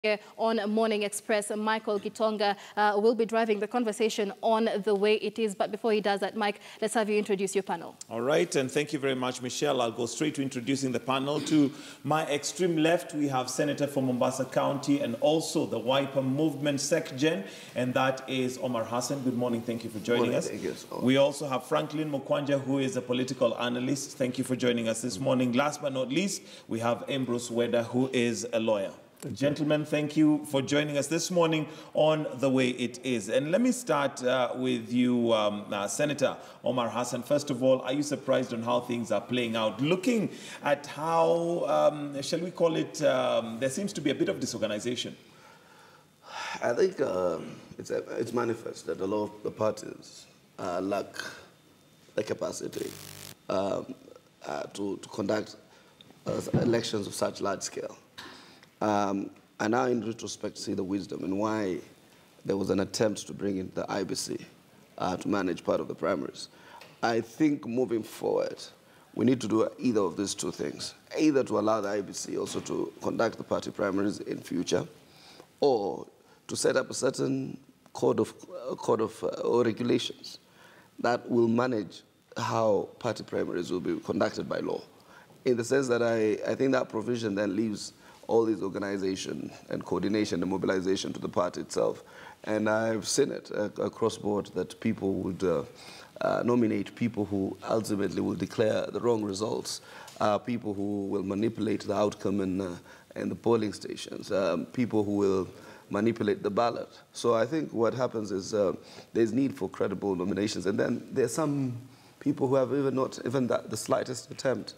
Here on Morning Express, Michael Gitonga will be driving the conversation on the way it is. But before he does that, Mike, let's have you introduce your panel. All right, and thank you very much, Michelle. I'll go straight to introducing the panel. To my extreme left, we have Senator from Mombasa County and also the Wiper Movement SecGen, and that is Omar Hassan. Good morning. Thank you for joining us. Thank you. We also have Franklin Mukwanja, who is a political analyst. Thank you for joining us this morning. Last but not least, we have Ambrose Weda, who is a lawyer. Gentlemen, thank you for joining us this morning on The Way It Is. And let me start with you, Senator Omar Hassan. First of all, are you surprised on how things are playing out? Looking at how, shall we call it, there seems to be a bit of disorganization. I think it's manifest that a lot of the parties lack the capacity to conduct elections of such large scale. I now, in retrospect, see the wisdom in why there was an attempt to bring in the IBC to manage part of the primaries. I think moving forward, we need to do either of these two things, either to allow the IBC also to conduct the party primaries in future, or to set up a certain code of or regulations that will manage how party primaries will be conducted by law. In the sense that I think that provision then leaves all this organization and coordination and mobilization to the party itself. And I've seen it across board that people would nominate people who ultimately will declare the wrong results, people who will manipulate the outcome in the polling stations, people who will manipulate the ballot. So I think what happens is there's need for credible nominations. And then there's some people who have not even the slightest attempt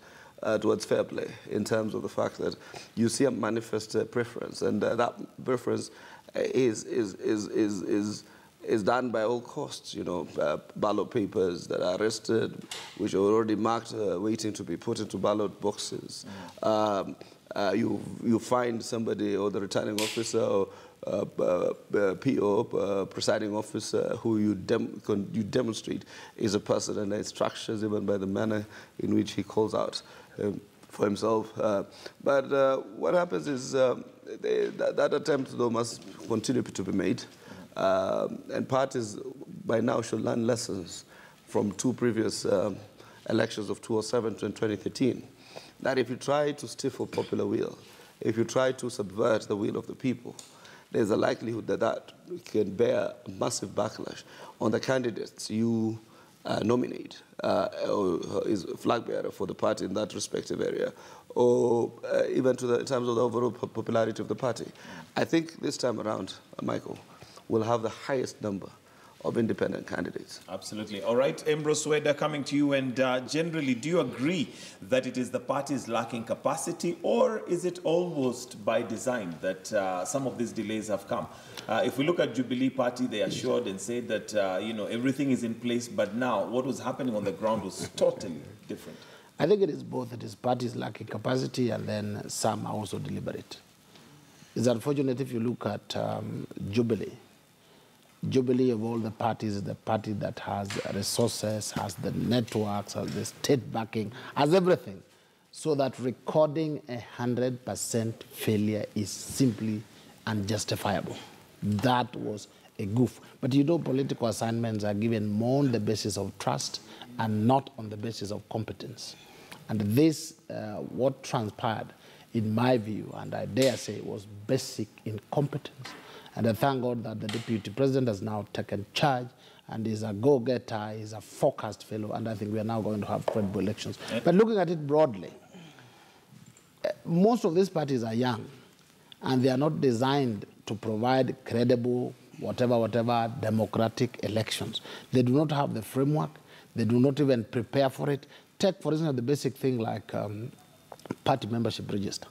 towards fair play, in terms of the fact that you see a manifest preference, and that preference is done by all costs. You know, ballot papers that are arrested, which are already marked, waiting to be put into ballot boxes. You find somebody, or the returning officer, or PO, presiding officer, who you demonstrate is a person, and there's structures even by the manner in which he calls out for himself. But what happens is that attempt, though, must continue to be made. And parties by now should learn lessons from two previous elections of 2007 and 2013. That if you try to stifle popular will, if you try to subvert the will of the people, there's a likelihood that that can bear a massive backlash on the candidates you nominate, or is a flag bearer for the party in that respective area, or even in terms of the overall popularity of the party. I think this time around, Michael, we'll have the highest number of independent candidates. Absolutely. All right, Ambrose Weda, coming to you, and generally, do you agree that it is the parties lacking capacity, or is it almost by design that some of these delays have come? If we look at Jubilee Party, they assured and said that you know, everything is in place, but now what was happening on the ground was totally different. I think it is both. It is parties lacking capacity, and then some are also deliberate. It's unfortunate if you look at Jubilee. Jubilee, of all the parties, is the party that has resources, has the networks, has the state backing, has everything. So that recording 100% failure is simply unjustifiable. That was a goof. But you know, political assignments are given more on the basis of trust and not on the basis of competence. And this, what transpired, in my view, and I dare say, was basic incompetence. And I thank God that the Deputy President has now taken charge and is a go-getter, is a focused fellow, and I think we are now going to have credible elections. But looking at it broadly, most of these parties are young, and they are not designed to provide credible, whatever, democratic elections. They do not have the framework. They do not even prepare for it. Take, for instance, the basic thing like party membership register.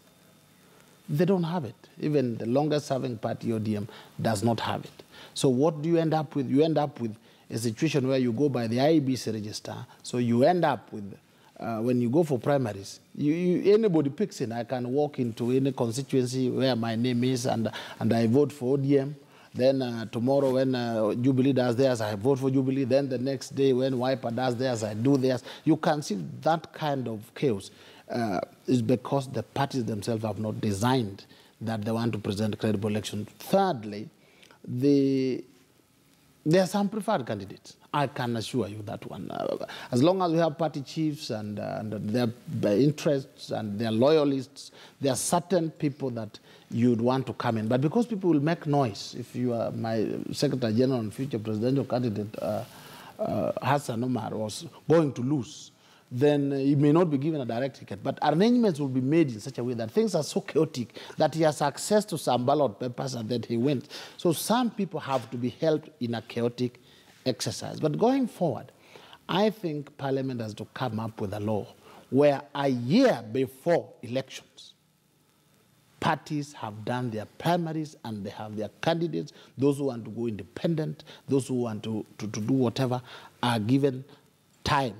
They don't have it. Even the longest-serving party, ODM, does not have it. So what do you end up with? You end up with a situation where you go by the IEBC register. So you end up with, when you go for primaries, anybody picks in. I can walk into any constituency where my name is, and I vote for ODM. Then tomorrow when Jubilee does theirs, I vote for Jubilee. Then the next day when Wiper does theirs, I do theirs. You can see that kind of chaos is because the parties themselves have not designed that they want to present credible elections. Thirdly, there are some preferred candidates. I can assure you that one. As long as we have party chiefs and their interests and their loyalists, there are certain people that you'd want to come in. But because people will make noise, if you are my Secretary General and future presidential candidate, Hassan Omar, was going to lose, then he may not be given a direct ticket. But arrangements will be made in such a way that things are so chaotic that he has access to some ballot papers and then he wins. So some people have to be helped in a chaotic exercise. But going forward, I think Parliament has to come up with a law where a year before elections, parties have done their primaries and they have their candidates. Those who want to go independent, those who want to do whatever, are given time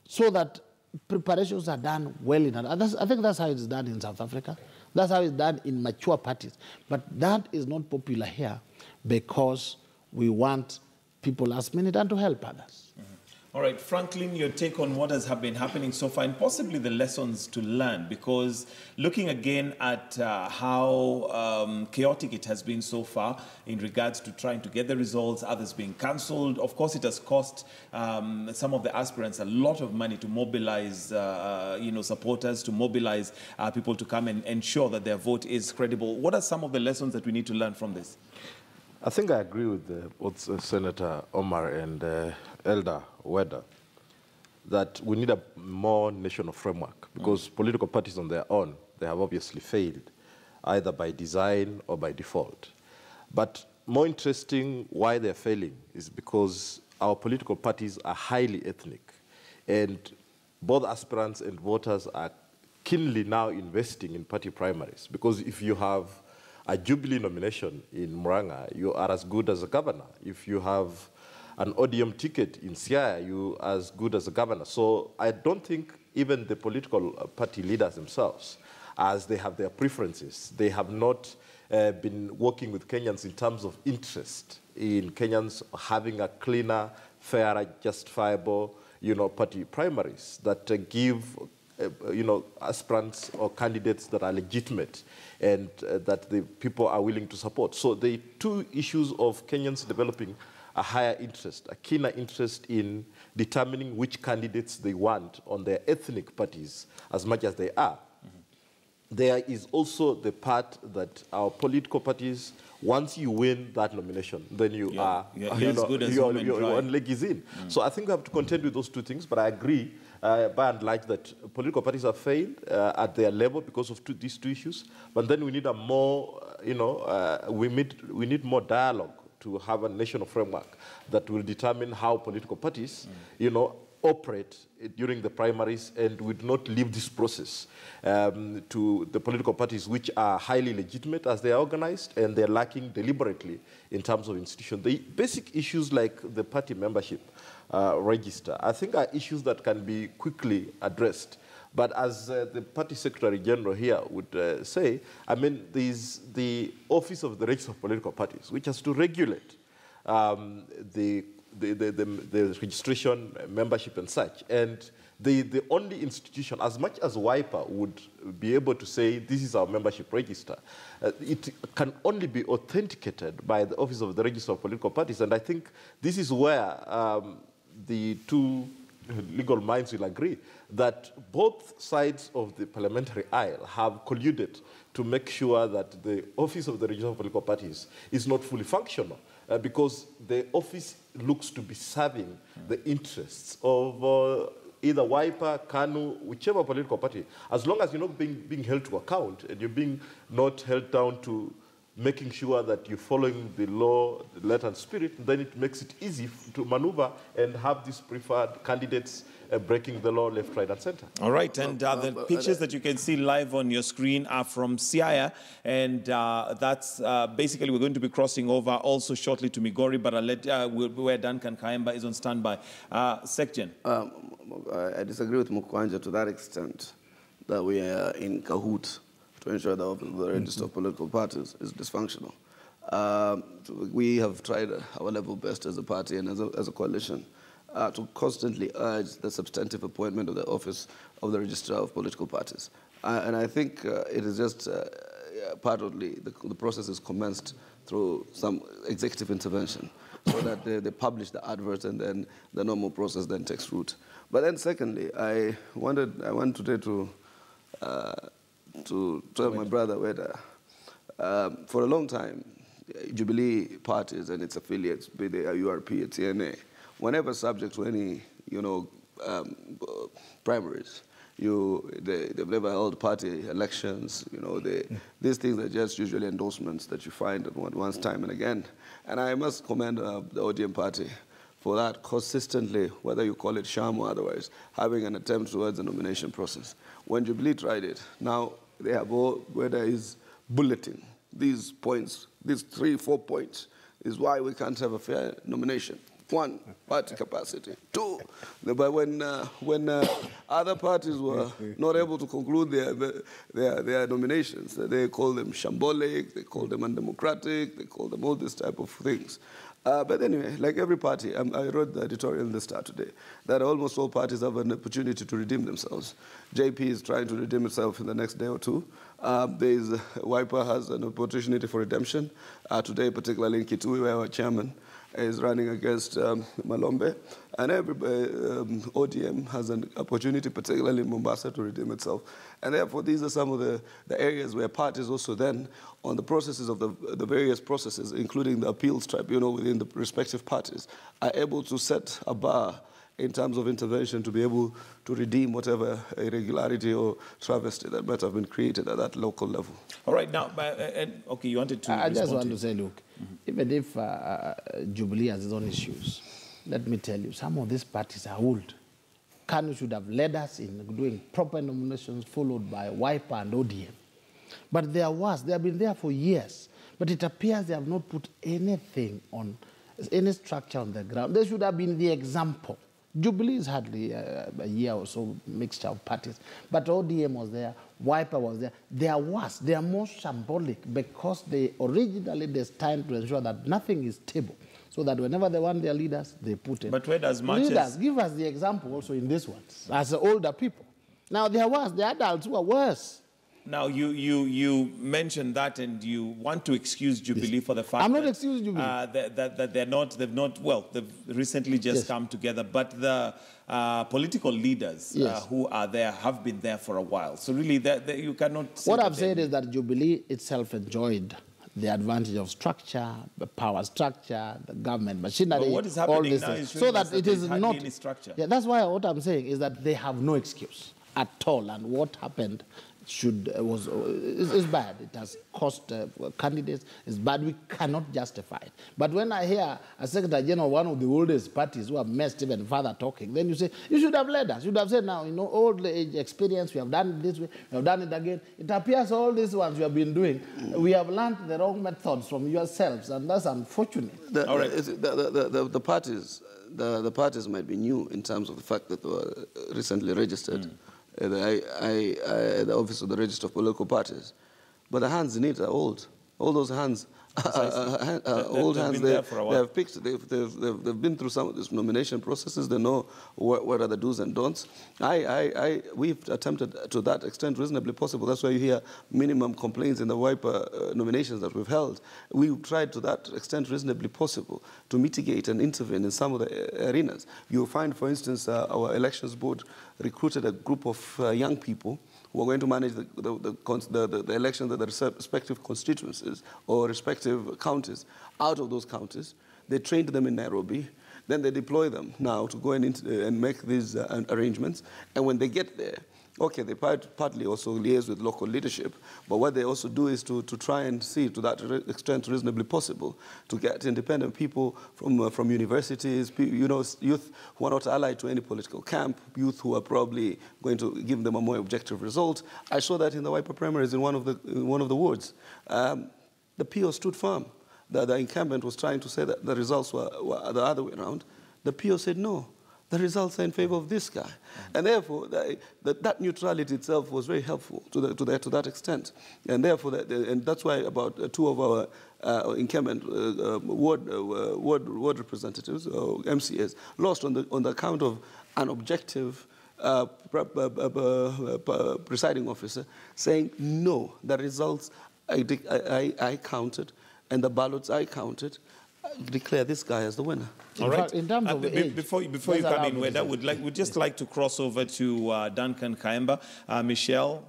so that preparations are done well in advance. I think that's how it's done in South Africa. That's how it's done in mature parties. But that is not popular here because we want people last minute and to help others. All right, Franklin, your take on what has been happening so far and possibly the lessons to learn, because looking again at how chaotic it has been so far in regards to trying to get the results, others being cancelled. Of course, it has cost some of the aspirants a lot of money to mobilize, supporters, to mobilize people to come and ensure that their vote is credible. What are some of the lessons that we need to learn from this? I think I agree with what Senator Omar and Elder Weda, that we need a more national framework because political parties on their own, they have obviously failed, either by design or by default. But more interesting why they're failing is because our political parties are highly ethnic, and both aspirants and voters are keenly now investing in party primaries, because if you have a Jubilee nomination in Muranga, you are as good as a governor. If you have an ODM ticket in Siaya, you are as good as a governor. So I don't think even the political party leaders themselves, as they have their preferences, they have not been working with Kenyans in terms of interest in Kenyans having a cleaner, fairer, justifiable, party primaries that give aspirants or candidates that are legitimate and that the people are willing to support. So the two issues of Kenyans developing a higher interest, a keener interest in determining which candidates they want on their ethnic parties as much as they are. There is also the part that our political parties, once you win that nomination, then you are, one leg is in. So I think we have to contend with those two things, but I agree by and large that political parties have failed at their level because of these two issues. But then we need a more, we need more dialogue to have a national framework that will determine how political parties, operate during the primaries, and would not leave this process to the political parties which are highly legitimate as they are organized, and they're lacking deliberately in terms of institution. The basic issues like the party membership register, I think are issues that can be quickly addressed. But as the party secretary general here would say, I mean, there's the Office of the Registrar of Political Parties, which has to regulate the registration, membership and such. And the only institution, as much as WIPA would be able to say, this is our membership register, it can only be authenticated by the Office of the Registrar of Political Parties. And I think this is where the two legal minds will agree that both sides of the parliamentary aisle have colluded to make sure that the Office of the Registrar of Political Parties is not fully functional. Because the office looks to be serving the interests of either WIPA, KANU, whichever political party, as long as you're not being held to account and you're being not held down to making sure that you're following the law, the letter and spirit, then it makes it easy to maneuver and have these preferred candidates breaking the law left, right, and center. All right, and the pictures that you can see live on your screen are from Siaya, and that's basically we're going to be crossing over also shortly to Migori, but I'll let where Duncan Kaemba is on standby. Secgen. I disagree with Mukwanja to that extent that we are in cahoot to ensure that the register of political parties is dysfunctional. We have tried our level best as a party and as a coalition to constantly urge the substantive appointment of the Office of the Registrar of Political Parties. And I think it is just partly the process is commenced through some executive intervention, so that they publish the advert and then the normal process then takes root. But then secondly, I want today to tell my brother Weda, for a long time, Jubilee parties and its affiliates, be they URP or TNA, whenever subject to any, primaries, they've never held party elections. These things are just usually endorsements that you find at once time and again. And I must commend the ODM party for that consistently, whether you call it sham or otherwise, having an attempt towards the nomination process. When Jubilee tried it, now they have whether it's bulleting these points, these 3-4 points, is why we can't have a fair nomination. 1, party capacity. 2, but when other parties were not able to conclude their nominations, they call them shambolic, they call them undemocratic, they call them all this type of things. But anyway, like every party, I wrote the editorial in the Star today, that almost all parties have an opportunity to redeem themselves. JP is trying to redeem itself in the next day or two. Wiper has an opportunity for redemption. Today, particularly in Kitui, where our chairman is running against Malombe. And ODM has an opportunity, particularly in Mombasa, to redeem itself. And therefore, these are some of the areas where parties also then, on the processes of the various processes, including the appeals tribunal within the respective parties, are able to set a bar in terms of intervention to be able to redeem whatever irregularity or travesty that might have been created at that local level. All right, now, okay, you wanted to I just want to say, look, even if Jubilee has its own issues, let me tell you, some of these parties are old. KANU should have led us in doing proper nominations, followed by Wiper and ODM. But they are worse. They have been there for years. But it appears they have not put anything on, any structure on the ground. They should have been the example. Jubilee is hardly a year or so mixture of parties. But ODM was there, Wiper was there. They are worse. They are more shambolic because they originally destined to ensure that nothing is stable. So that whenever they want their leaders, they put it. But where does much leaders give us the example also in this one, as the older people. Now they are worse. The adults who are worse. Now, you mentioned that, and you want to excuse Jubilee for the fact I'm not excusing Jubilee. that they've recently just come together, but the political leaders who are there have been there for a while. So really, you cannot say what I've said is that Jubilee itself enjoyed the advantage of structure, the power structure, the government machinery. But what is happening now is so that it is not any structure. Yeah, that's why what I'm saying is that they have no excuse at all, and what happened is bad. It has cost candidates. It's bad. We cannot justify it. But when I hear a Secretary General, one of the oldest parties who have messed even further talking, then you say, you should have led us. You should have said, now, old age experience, we have done it this way, we have done it again. It appears all these ones we have been doing, we have learned the wrong methods from yourselves, and that's unfortunate. All right. The parties might be new in terms of the fact that they were recently registered. The Office of the Register of Political Parties. But the hands in it are old. All those hands old hands. They have picked. They've been through some of these nomination processes. They know what are the do's and don'ts. We've attempted to that extent reasonably possible. That's why you hear minimum complaints in the Wiper nominations that we've held. We've tried to that extent reasonably possible to mitigate and intervene in some of the arenas. You'll find, for instance, our elections board recruited a group of young people who are going to manage the elections at the respective constituencies or respective counties. Out of those counties, they trained them in Nairobi. Then they deploy them now to go and make these arrangements. And when they get there, okay, they partly also liaise with local leadership, but what they also do is to try and see, to that extent reasonably possible, to get independent people from universities, youth who are not allied to any political camp, youth who are probably going to give them a more objective result. I saw that in the Wiper primaries in one of the wards. The PO stood firm. The incumbent was trying to say that the results were the other way around. The PO said no. The results are in favor of this guy. And therefore, that neutrality itself was very helpful to that extent. And therefore, and that's why about two of our incumbent ward representatives, or MCAs, lost on the account of an objective presiding officer saying, no, the results I counted, and the ballots I counted declare this guy as the winner. All right. In terms of age, before you come in, Weda, we'd just like to cross over to Duncan Kaemba. Michelle.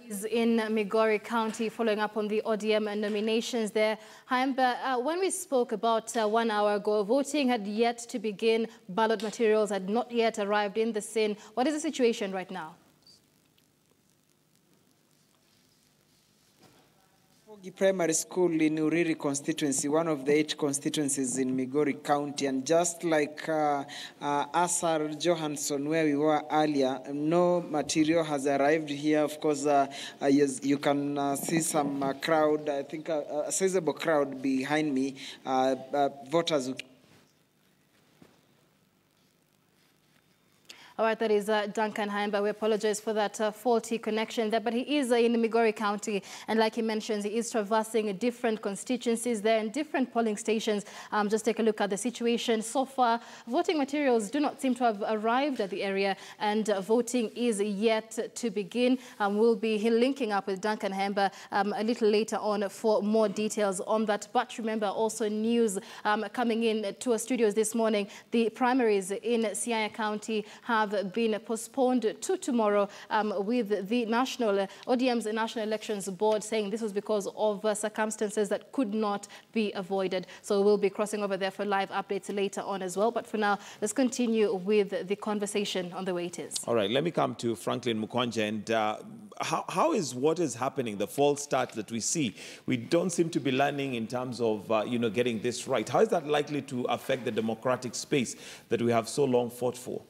Is in Migori County, following up on the ODM nominations there. Haemba, when we spoke about 1 hour ago, voting had yet to begin. Ballot materials had not yet arrived in the scene. What is the situation right now? Primary School in Uriri constituency, one of the 8 constituencies in Migori County, and just like Asar Johansson, where we were earlier, no material has arrived here. Of course, yes, you can see some crowd, I think a sizable crowd behind me, voters who... All right, that is Duncan Haemba. We apologize for that faulty connection there, but he is in Migori County, and like he mentions, he is traversing different constituencies there and different polling stations. Just take a look at the situation. So far, voting materials do not seem to have arrived at the area, and voting is yet to begin. We'll be linking up with Duncan Haemba a little later on for more details on that. But remember, also news coming in to our studios this morning, the primaries in Siaya County have been postponed to tomorrow, with the ODM's National Elections Board saying this was because of circumstances that could not be avoided. So we'll be crossing over there for live updates later on as well. But for now, let's continue with the conversation on the way it is. All right, let me come to Franklin Mukwanja. And how is what is happening, the false start that we see? We don't seem to be learning in terms of, getting this right. How is that likely to affect the democratic space that we have so long fought for?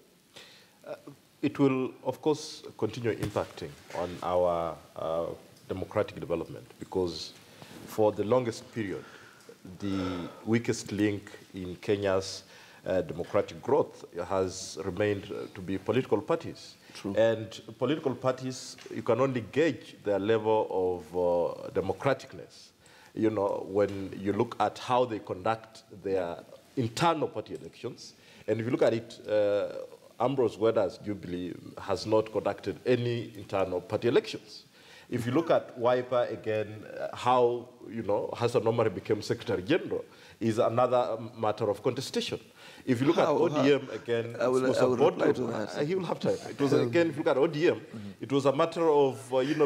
It will, of course, continue impacting on our democratic development, because for the longest period, the weakest link in Kenya's democratic growth has remained to be political parties. True. And political parties, you can only gauge their level of democraticness, when you look at how they conduct their internal party elections. And if you look at it, Ambrose Weda's Jubilee has not conducted any internal party elections. If you look at Wiper again, how, Hassan Omar became Secretary General is another matter of contestation. If you look at ODM again, I will reply to that. He will have time. It was again, if you look at ODM, it was a matter of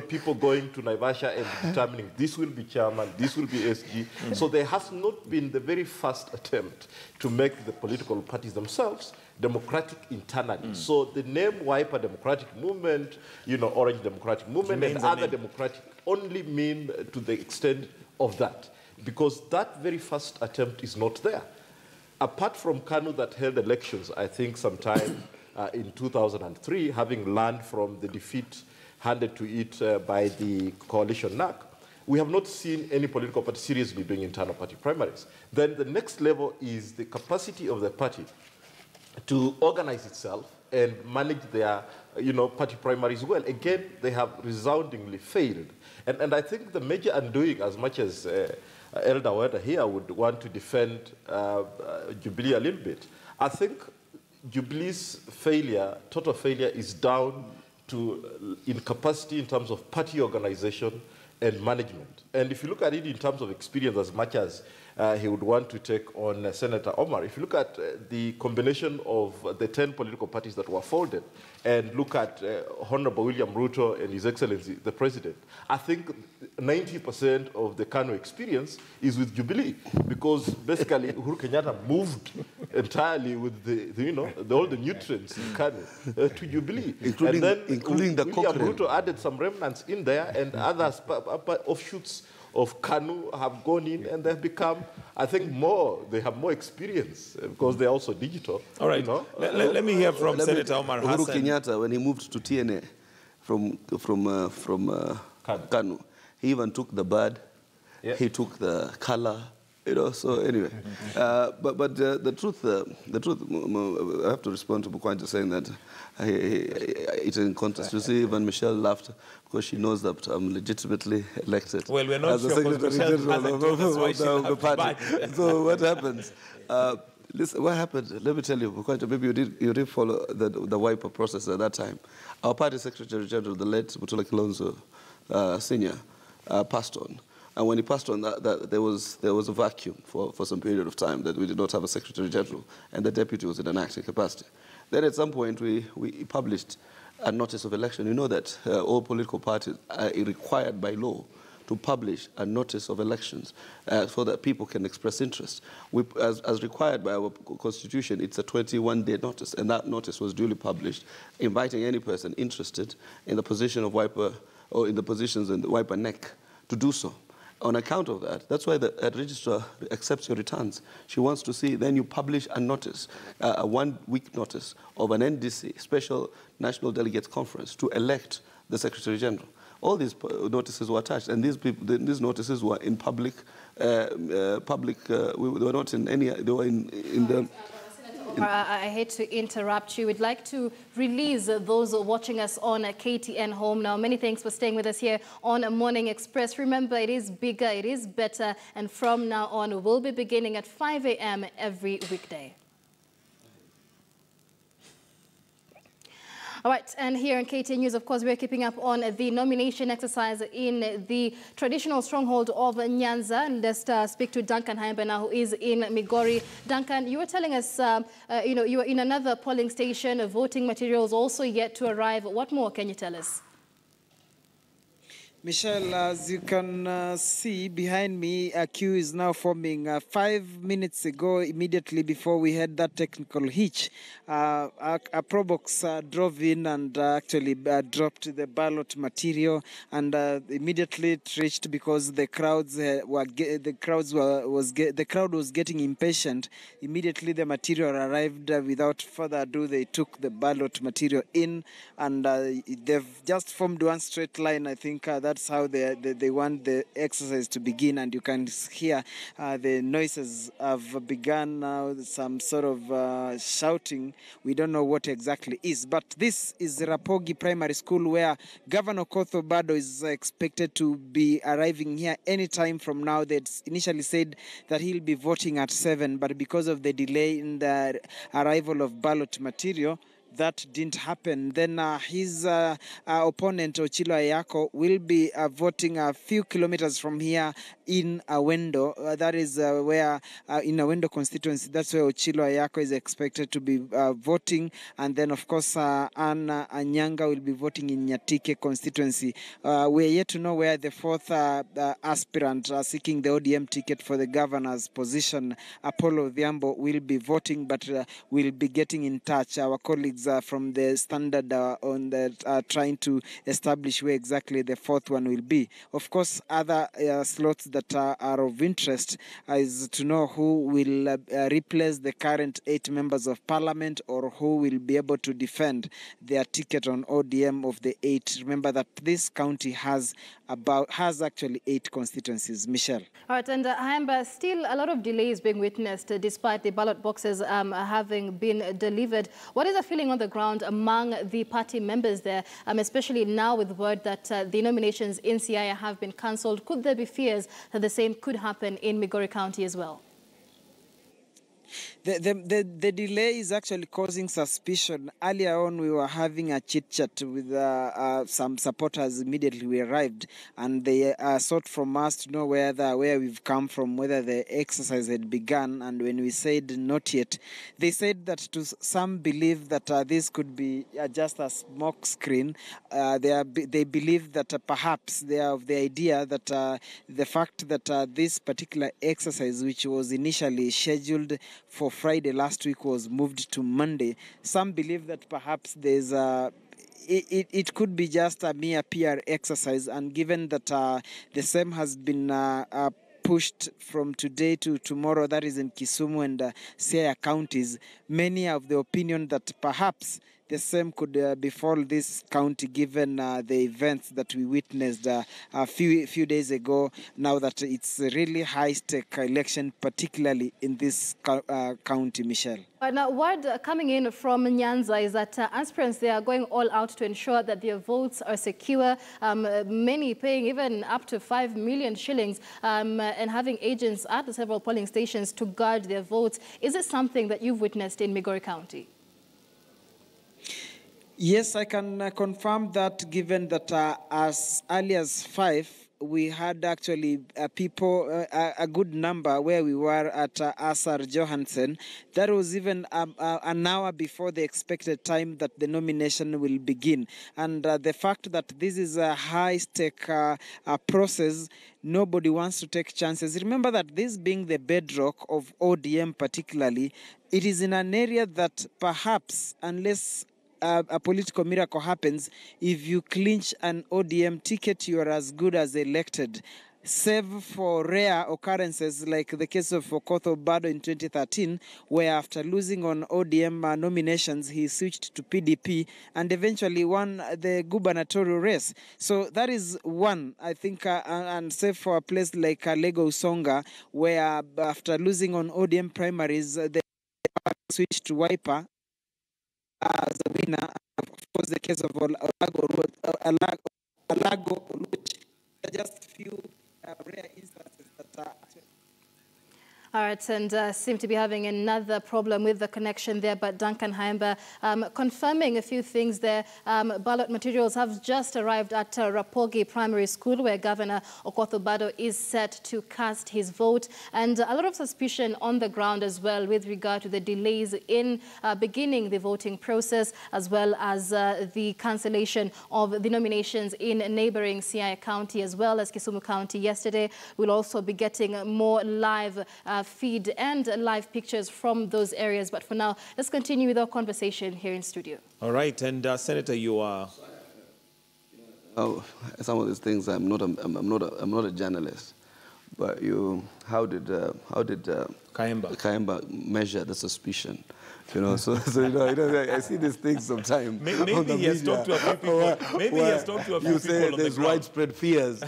people going to Naivasha and determining this will be chairman, this will be SG. So there has not been the very first attempt to make the political parties themselves democratic internally. So the name Wiper Democratic Movement, Orange Democratic Movement, and other democratic only mean to the extent of that, because that very first attempt is not there. Apart from KANU that held elections, I think sometime in 2003, having learned from the defeat handed to it by the coalition NAC, we have not seen any political party seriously doing internal party primaries. Then the next level is the capacity of the party to organize itself and manage their party primaries well. Again, they have resoundingly failed. And I think the major undoing, as much as Elder Weda here would want to defend Jubilee a little bit, I think Jubilee's failure, total failure, is down to incapacity in terms of party organization and management. And if you look at it in terms of experience, as much as he would want to take on Senator Omar, if you look at the combination of the 10 political parties that were folded and look at Honorable William Ruto and His Excellency, the President, I think 90% of the KANU experience is with Jubilee, because basically Uhuru Kenyatta moved entirely with all the nutrients in KANU to Jubilee. Including the William Ruto added some remnants in there, and others, offshoots of KANU have gone in, and they've become, I think, they have more experience because they're also digital. All right. Let me hear from Senator Omar Hassan. Uhuru Kenyatta, when he moved to TNA from KANU, he even took the bird, he took the color, so anyway. But the truth, I have to respond to Mukwanja saying that it's in contrast. You see, even Michelle laughed because she knows that I'm legitimately elected we're not as the Secretary General of the party. So what happens? Listen, what happened? Let me tell you, Mukwanja, maybe you did follow the Wiper process at that time. Our party Secretary General, the late Mutula Kilonzo Senior, passed on. And when he passed on, there was a vacuum for some period of time that we did not have a Secretary General, and the deputy was in an acting capacity. Then at some point, we published a notice of election. You know that all political parties are required by law to publish a notice of elections so that people can express interest. As required by our constitution, it's a 21-day notice, and that notice was duly published, inviting any person interested in the position of Wiper or in the positions in the Wiper neck to do so. On account of that, that's why the registrar accepts your returns. She wants to see, then you publish a notice, a one-week notice of an NDC, Special National Delegates Conference, to elect the Secretary General. All these notices were attached, and these notices were in public. They were not in any. They were in the. I hate to interrupt you. We'd like to release those watching us on KTN Home now. Many thanks for staying with us here on Morning Express. Remember, it is bigger, it is better, and from now on, we'll be beginning at 5 a.m. every weekday. All right, and here in KTN News, of course, we're keeping up on the nomination exercise in the traditional stronghold of Nyanza. And let's speak to Duncan Haimba now, who is in Migori. Duncan, you were telling us, you were in another polling station, voting materials also yet to arrive. What more can you tell us? Michelle, as you can see behind me, a queue is now forming. 5 minutes ago, immediately before we had that technical hitch, a Probox drove in and actually dropped the ballot material, and immediately it reached because the crowd was getting impatient. Immediately the material arrived. Without further ado, they took the ballot material in, and they've just formed one straight line. I think that's how they want the exercise to begin, and you can hear the noises have begun now, some sort of shouting. We don't know what exactly is, but this is Rapogi Primary School, where Governor Kotho Bado is expected to be arriving here anytime from now. They initially said that he'll be voting at 7, but because of the delay in the arrival of ballot material, that didn't happen. Then his opponent, Ochilo Ayako, will be voting a few kilometers from here in Awendo. That is where, in Awendo constituency, that's where Ochilo Ayako is expected to be voting. And then, of course, Anna Anyanga will be voting in Nyatike constituency. We're yet to know where the fourth aspirant seeking the ODM ticket for the governor's position, Apollo Odhiambo, will be voting, but we'll be getting in touch. Our colleagues from the Standard on that trying to establish where exactly the fourth one will be. Of course, other slots that are of interest is to know who will replace the current 8 members of parliament, or who will be able to defend their ticket on ODM of the 8. Remember that this county has actually 8 constituencies. Michelle. All right, and Haimba, still a lot of delays being witnessed despite the ballot boxes having been delivered. What is the feeling on the ground among the party members there, especially now with word that the nominations in Siaya have been cancelled? Could there be fears that the same could happen in Migori County as well? The delay is actually causing suspicion. Earlier on, we were having a chit-chat with some supporters immediately we arrived, and they sought from us to know where we've come from, whether the exercise had begun, and when we said not yet, they said that to some believe that this could be just a smoke screen. They believe that perhaps they are of the idea that the fact that this particular exercise, which was initially scheduled for Friday last week, was moved to Monday. Some believe that perhaps there's it could be just a mere PR exercise, and given that the same has been pushed from today to tomorrow, that is in Kisumu and Siaya counties, many of the opinion that perhaps the same could befall this county, given the events that we witnessed a few days ago, now that it's a really high-stake election, particularly in this county, Michelle. Now, word coming in from Nyanza is that aspirants, they are going all out to ensure that their votes are secure, many paying even up to 5 million shillings and having agents at the several polling stations to guard their votes. Is it something that you've witnessed in Migori County? Yes, I can confirm that, given that as early as 5, we had actually a good number where we were at Asar Johansson. That was even an hour before the expected time that the nomination will begin. And the fact that this is a high-stake process, nobody wants to take chances. Remember that this being the bedrock of ODM particularly, it is in an area that perhaps, unless a political miracle happens, if you clinch an ODM ticket, you are as good as elected. Save for rare occurrences like the case of Okoth Obado in 2013, where after losing on ODM nominations, he switched to PDP and eventually won the gubernatorial race. So that is one, I think, and save for a place like Lego Usonga, where after losing on ODM primaries, they switched to Wiper as a winner. Of course, the case of Alago Road, which are just few rare instances that are actually. All right, and seem to be having another problem with the connection there, but Duncan Haimba confirming a few things there. Ballot materials have just arrived at Rapogi Primary School, where Governor Okoth Obado is set to cast his vote, and a lot of suspicion on the ground as well with regard to the delays in beginning the voting process, as well as the cancellation of the nominations in neighboring Siaya County as well as Kisumu County yesterday. We'll also be getting more live feed and live pictures from those areas. But for now, let's continue with our conversation here in studio. All right, and Senator, you are. Oh, some of these things, I'm not a journalist, but how did Kayemba measure the suspicion? You know, so I see these things sometimes. Maybe he has talked to a few people. Maybe he has talked to a few people. You say there's widespread fears.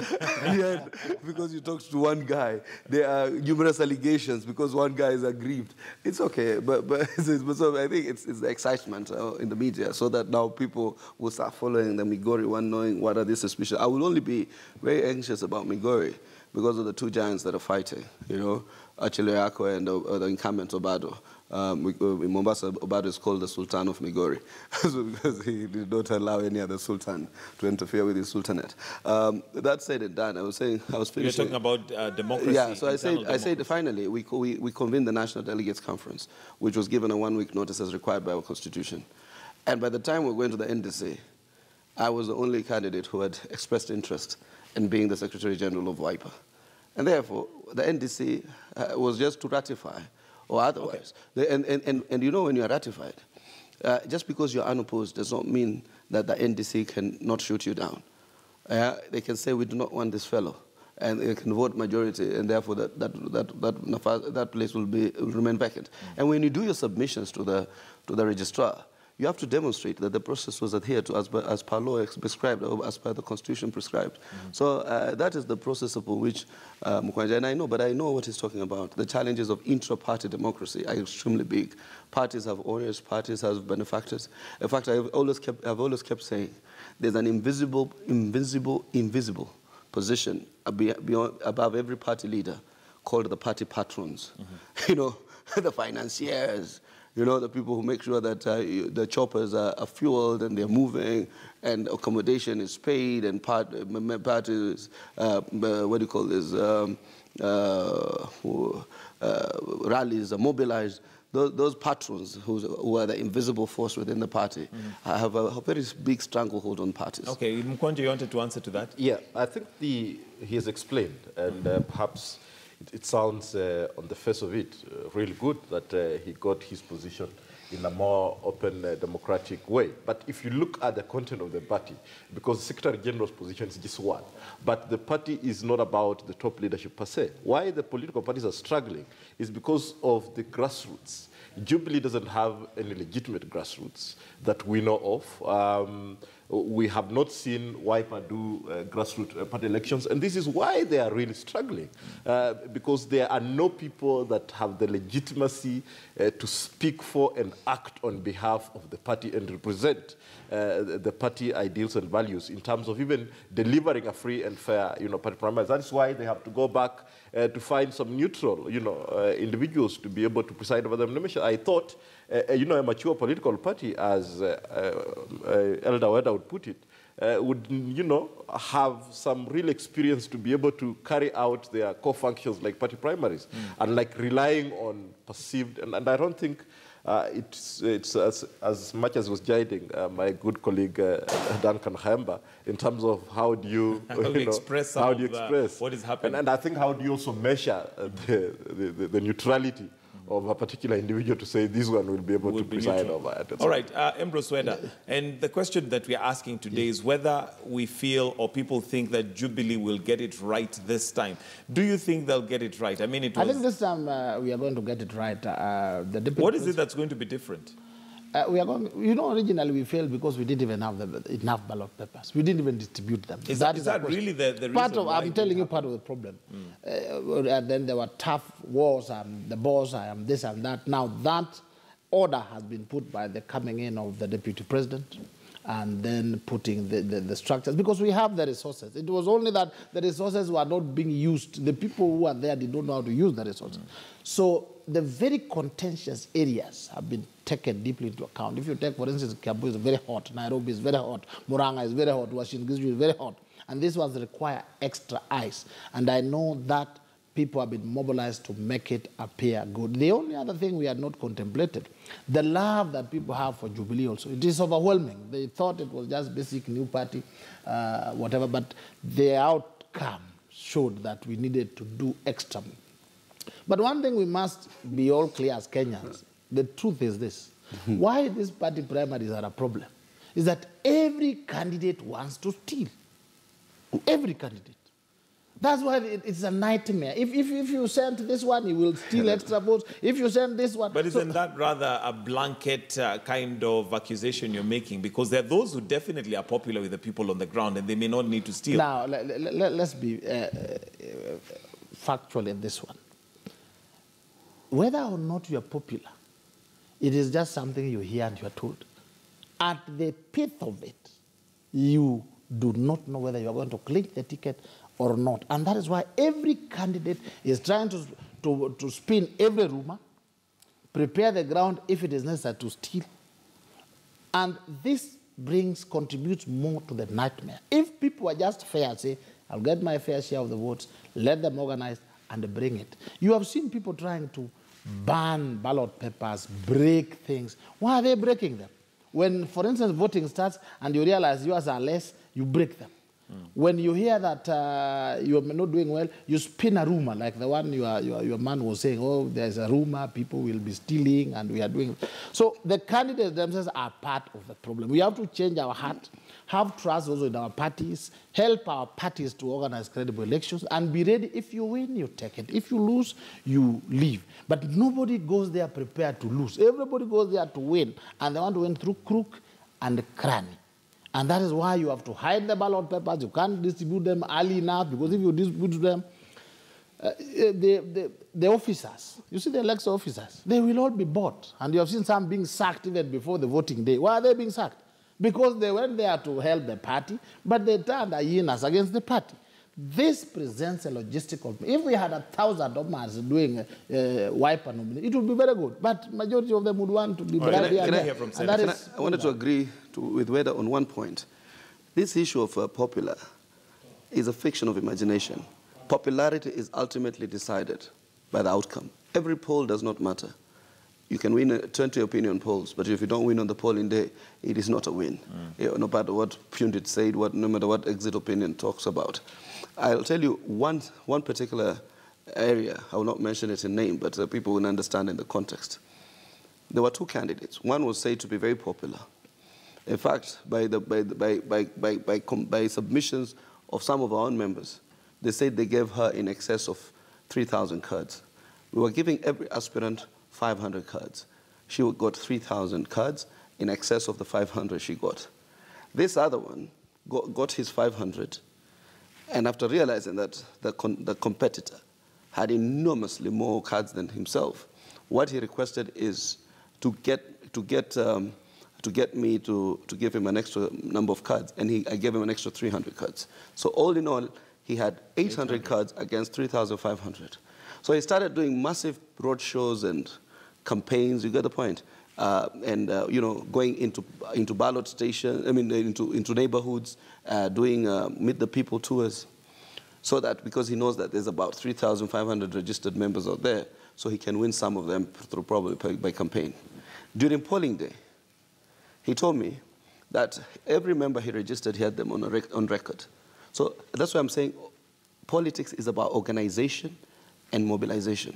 Because you talk to one guy, there are numerous allegations because one guy is aggrieved. It's okay, but so I think it's the excitement in the media, so that now people will start following the Migori one, knowing what are these suspicions. I will only be very anxious about Migori because of the two giants that are fighting. You know, Achille Ako and the incumbent Obado. In Mombasa, Obado is called the Sultan of Migori because he did not allow any other sultan to interfere with his sultanate. That said and done, I was finishing. You're talking about democracy. Yeah, so I said finally we convened the National Delegates Conference, which was given a 1-week notice as required by our constitution. And by the time we were going to the NDC, I was the only candidate who had expressed interest in being the Secretary General of Wiper. And therefore, the NDC was just to ratify or otherwise. Okay. And you know, when you are ratified, just because you're unopposed does not mean that the NDC can not shoot you down. They can say, we do not want this fellow, and they can vote majority, and therefore that place will remain vacant. And when you do your submissions to the registrar, you have to demonstrate that the process was adhered to as per law prescribed, or as per the Constitution prescribed. So that is the process upon which Mukwanja, and I know what he's talking about. The challenges of intra-party democracy are extremely big. Parties have owners, parties have benefactors. In fact, I've always kept saying there's an invisible position above every party leader called the party patrons. You know, the financiers, you know, the people who make sure that the choppers are fueled and they're moving and accommodation is paid and parties, rallies are mobilized. Those patrons who are the invisible force within the party have a very big stranglehold on parties. Okay, Mkwanja, you wanted to answer to that? Yeah, I think he has explained, and perhaps it sounds, on the face of it, really good that he got his position in a more open, democratic way. But if you look at the content of the party, because the Secretary General's position is just one, but the party is not about the top leadership per se. Why the political parties are struggling is because of the grassroots. Jubilee doesn't have any legitimate grassroots that we know of. We have not seen Wiper do grassroots party elections, and this is why they are really struggling, because there are no people that have the legitimacy to speak for and act on behalf of the party and represent the party ideals and values in terms of even delivering a free and fair, party primaries. That's why they have to go back to find some neutral, individuals to be able to preside over the nomination. I thought, a mature political party, as Elder Weda would put it, would, you know, have some real experience to be able to carry out their core functions like party primaries, and like relying on perceived, and I don't think it's as much as was guiding my good colleague Duncan Hemba in terms of how do you, express what is happening, and I think how do you also measure the neutrality of a particular individual to say this one will be able to preside over it. All right, Ambrose Weda, and the question that we are asking today is whether we feel or people think that Jubilee will get it right this time. Do you think they'll get it right? I mean, I think this time we are going to get it right. What is it that's going to be different? We are going, you know, originally we failed because we didn't even have enough ballot papers. We didn't even distribute them. Is that really the reason part of, I'm telling you, part of the problem. And then there were tough wars and the boss and this and that. Now that order has been put by the coming in of the deputy president and then putting the structures, because we have the resources. It was only that the resources were not being used. The people who are there did not know how to use the resources. So the very contentious areas have been taken deeply into account. If you take, for instance, Kiambu is very hot, Nairobi is very hot, Murang'a is very hot, Washington is very hot, and these ones require extra eyes. And I know that people have been mobilized to make it appear good. The only other thing we had not contemplated, the love that people have for Jubilee also, it is overwhelming. They thought it was just basic new party, whatever, but the outcome showed that we needed to do extra. But one thing we must be all clear as Kenyans, the truth is this. Why these party primaries are a problem is that every candidate wants to steal. Every candidate. That's why it's a nightmare. If you send this one, he will steal extra votes. If you send this one... But isn't that rather a blanket kind of accusation you're making? Because there are those who definitely are popular with the people on the ground and they may not need to steal. Now, let's be factual in this one. Whether or not you are popular, it is just something you hear and you are told. At the pith of it, you do not know whether you are going to click the ticket or not. And that is why every candidate is trying to spin every rumor, prepare the ground if it is necessary to steal. And this contributes more to the nightmare. If people are just fair, say, I'll get my fair share of the votes, let them organize and bring it. You have seen people trying to burn ballot papers, break things. Why are they breaking them? When, for instance, voting starts and you realize yours are less, you break them. When you hear that you are not doing well, you spin a rumor, like the one your man was saying, oh, there's a rumor, people will be stealing, and we are doing... So the candidates themselves are part of the problem. We have to change our heart, have trust also in our parties, help our parties to organize credible elections, and be ready. If you win, you take it. If you lose, you leave. But nobody goes there prepared to lose. Everybody goes there to win, and they want to win through crook and cranny. And that is why you have to hide the ballot papers. You can't distribute them early enough, because if you distribute them, the officers, you see the election officers, they will all be bought. And you have seen some being sacked even before the voting day. Why are they being sacked? Because they went there to help the party, but they turned hyenas against the party. This presents a logistical... If we had 1,000 Omars doing wiper nomination, it would be very good. But majority of them would want to be... I wanted to agree with Weda on one point. This issue of popular is a fiction of imagination. Popularity is ultimately decided by the outcome. Every poll does not matter. You can win 20 opinion polls, but if you don't win on the polling day, it is not a win. No matter what pundit said, no matter what exit opinion talks about. I'll tell you one particular area. I will not mention it in name, but people will understand in the context. There were two candidates. One was said to be very popular. In fact, by submissions of some of our own members, they said they gave her in excess of 3,000 cards. We were giving every aspirant 500 cards. She got 3,000 cards in excess of the 500 she got. This other one got his 500, and after realizing that the competitor had enormously more cards than himself, what he requested is to get me to give him an extra number of cards, and I gave him an extra 300 cards. So all in all, he had 800 cards against 3,500. So he started doing massive road shows and campaigns, you get the point. you know, going into ballot stations, I mean, into neighborhoods, doing meet the people tours, so that because he knows that there's about 3,500 registered members out there, so he can win some of them through probably by campaign. During polling day, he told me that every member he registered, he had them on record. So that's why I'm saying politics is about organization and mobilization.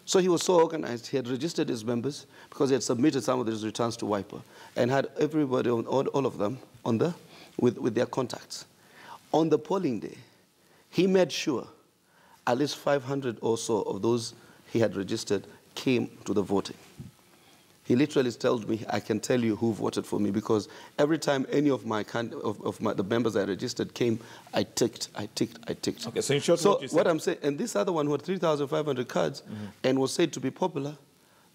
So he was so organized, he had registered his members because he had submitted some of his returns to Wiper and had everybody, all of them, with their contacts. On the polling day, he made sure at least 500 or so of those he had registered came to the voting. He literally tells me, I can tell you who voted for me because every time any of the members I registered came, I ticked. Okay, so in short, so what I'm saying, and this other one who had 3,500 cards and was said to be popular,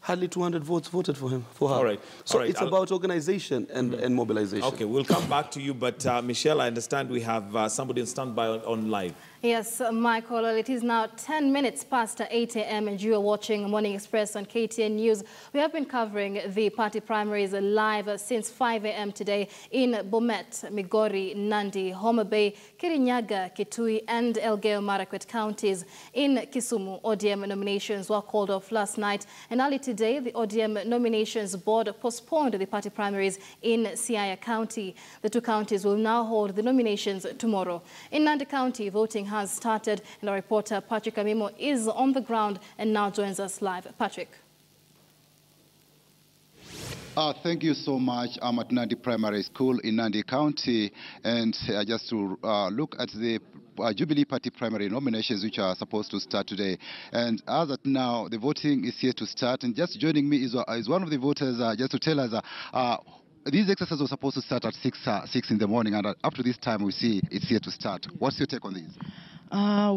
hardly 200 votes voted for him, for her. All right. So it's about organization and mobilization. Okay, we'll come back to you, but Michelle, I understand we have somebody on standby on live. Yes, Michael, it is now 10 minutes past 8 a.m. and you are watching Morning Express on KTN News. We have been covering the party primaries live since 5 a.m. today in Bomet, Migori, Nandi, Homa Bay, Kirinyaga, Kitui and Elgeyo Marakwet counties. In Kisumu, ODM nominations were called off last night, and early today the ODM nominations board postponed the party primaries in Siaya County. The two counties will now hold the nominations tomorrow. In Nandi County, voting has started, and our reporter Patrick Amimo is on the ground and now joins us live. Patrick. Thank you so much. I'm at Nandi Primary School in Nandi County, and just to look at the Jubilee Party primary nominations which are supposed to start today. And as at now, the voting is here to start. And just joining me is one of the voters just to tell us these exercises were supposed to start at 6 in the morning, and up to this time we see it's here to start. What's your take on this?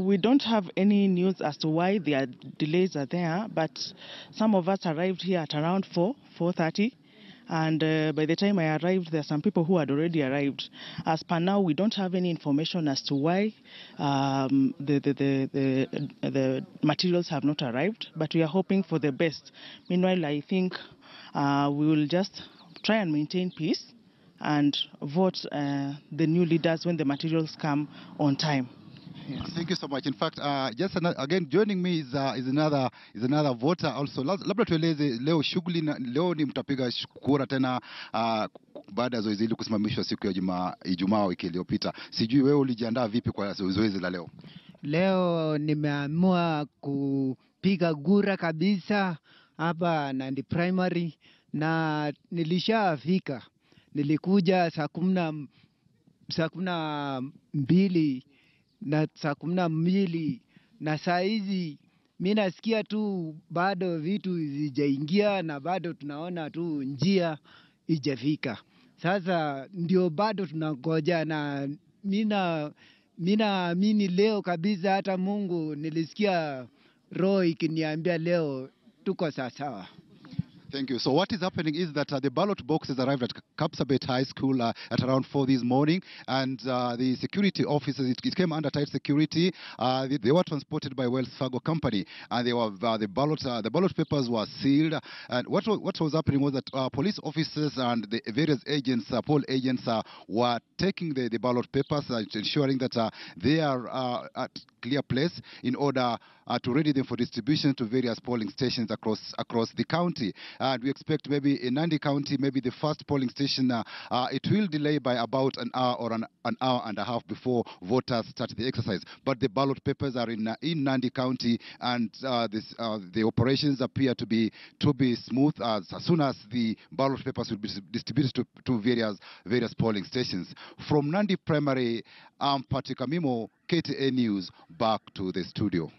We don't have any news as to why the delays are there, but some of us arrived here at around 4:30. And by the time I arrived, there are some people who had already arrived. As per now, we don't have any information as to why the materials have not arrived, but we are hoping for the best. Meanwhile, I think we will just try and maintain peace and vote the new leaders when the materials come on time. Yes. Thank you so much. In fact, just again joining me is another voter also. Labda tueleze leo shughuli leo ni mtapiga kura tena baada ya zoezi hili kusimamishwa siku ya Ijumaa wiki iliyopita. Sijui wewe ulijiandaa vipi kwa zoezi la leo? Leo nimeamua kupiga kura kabisa hapa Nandi Primary na nilishafika. Nilikuja saa 12 na saa 12 na saa hizi mimi nasikia tu bado vitu zijaingia na bado tunaona tu njia ijafika. Sasa ndio bado tunangoja, na mimi naamini leo kabisa, hata Mungu nilisikia roho ikiniambia leo tuko sawa. Thank you. So what is happening is that the ballot boxes arrived at Kapsabet High School at around 4 this morning, and the security officers, it came under tight security. They were transported by Wells Fargo Company, and they were the ballot papers were sealed. And what was happening was that police officers and the various agents, poll agents, were taking the ballot papers, ensuring that they are at clear place in order to ready them for distribution to various polling stations across the county. And we expect maybe in Nandi County, maybe the first polling station, it will delay by about an hour or an hour and a half before voters start the exercise. But the ballot papers are in Nandi County, and the operations appear to be smooth as soon as the ballot papers will be distributed to various polling stations. From Nandi Primary, I'm Patrick Amimo, KTN News, back to the studio.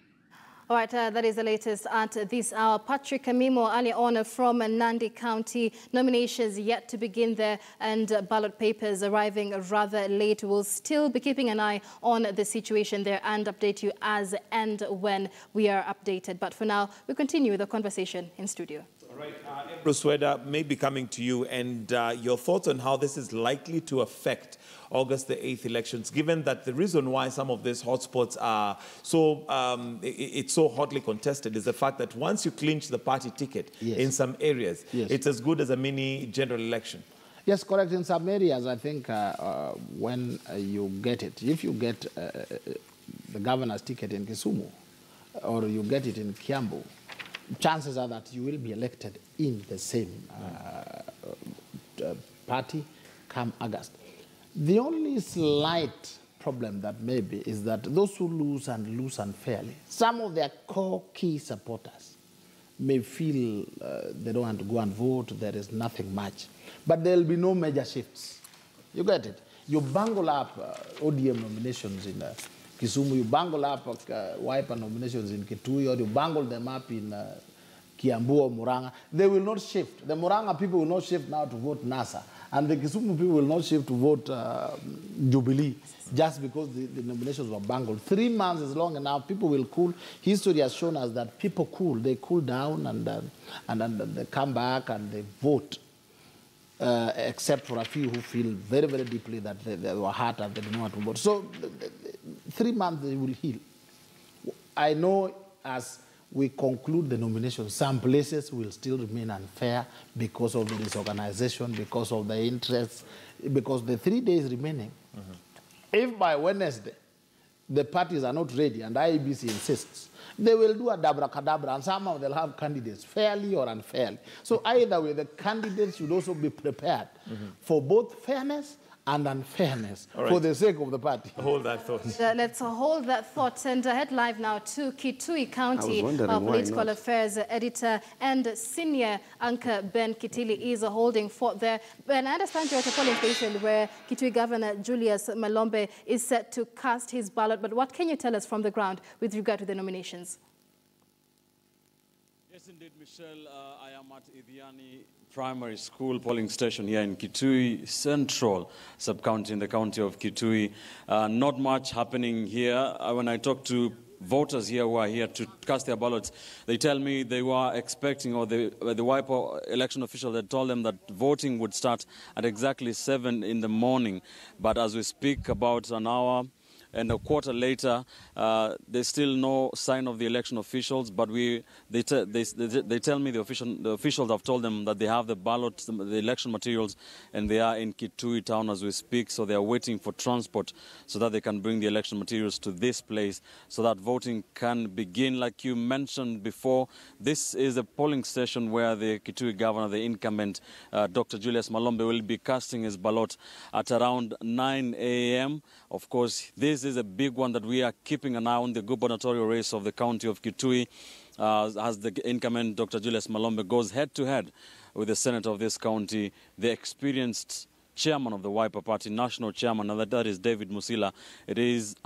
All right, that is the latest at this hour. Patrick Amimo, early on from Nandi County. Nominations yet to begin there, and ballot papers arriving rather late. We'll still be keeping an eye on the situation there and update you as and when we are updated. But for now, we continue the conversation in studio. Right, Bruce Weda, maybe coming to you, and your thoughts on how this is likely to affect August the 8th elections, given that the reason why some of these hotspots are so, it's so hotly contested is the fact that once you clinch the party ticket in some areas, it's as good as a mini general election. Yes, correct. In some areas, I think when you get it, if you get the governor's ticket in Kisumu or you get it in Kiambu, chances are that you will be elected in the same party come August. The only slight problem that maybe is that those who lose and lose unfairly, some of their core key supporters may feel they don't want to go and vote, there is nothing much. But there will be no major shifts. You get it? You bungle up ODM nominations in Kisumu, you bungle up Wiper nominations in Kitui, or you bungle them up in Kiambu or Muranga. They will not shift. The Muranga people will not shift now to vote NASA. And the Kisumu people will not shift to vote Jubilee just because the nominations were bungled. 3 months is long enough. People will cool. History has shown us that people cool. They cool down and then they come back and they vote. Except for a few who feel very, very deeply that they were hurt and they didn't want to vote. So 3 months they will heal. I know as we conclude the nomination, some places will still remain unfair because of the disorganization, because of the interests, because the 3 days remaining, if by Wednesday the parties are not ready and IEBC insists, they will do a dabra-kadabra, and somehow they'll have candidates fairly or unfairly. So either way, the candidates should also be prepared for both fairness and unfairness for the sake of the party. Hold that thought. Let's hold that thought and head live now to Kitui County. Political affairs editor and senior anchor Ben Kitili is holding fort there. And I understand you're at a polling station where Kitui Governor Julius Malombe is set to cast his ballot. But what can you tell us from the ground with regard to the nominations? Yes, indeed, Michelle. I am at Idhiani Primary School polling station here in Kitui Central sub-county in the county of Kitui. Not much happening here. When I talk to voters here who are here to cast their ballots, they tell me they were expecting, or the Wiper election official had told them that voting would start at exactly 7 in the morning. But as we speak, about an hour and a quarter later, there's still no sign of the election officials. But they tell me the officials have told them that they have the ballots, the election materials, and they are in Kitui town as we speak. So they are waiting for transport so that they can bring the election materials to this place so that voting can begin. Like you mentioned before, this is a polling station where the Kitui governor, the incumbent Dr. Julius Malombe, will be casting his ballot at around 9 a.m. Of course, this is a big one that we are keeping an eye on, the gubernatorial race of the county of Kitui, as the incumbent Dr. Julius Malombe goes head-to-head with the senator of this county, the experienced chairman of the Wiper Party, national chairman, and that is David Musila. It is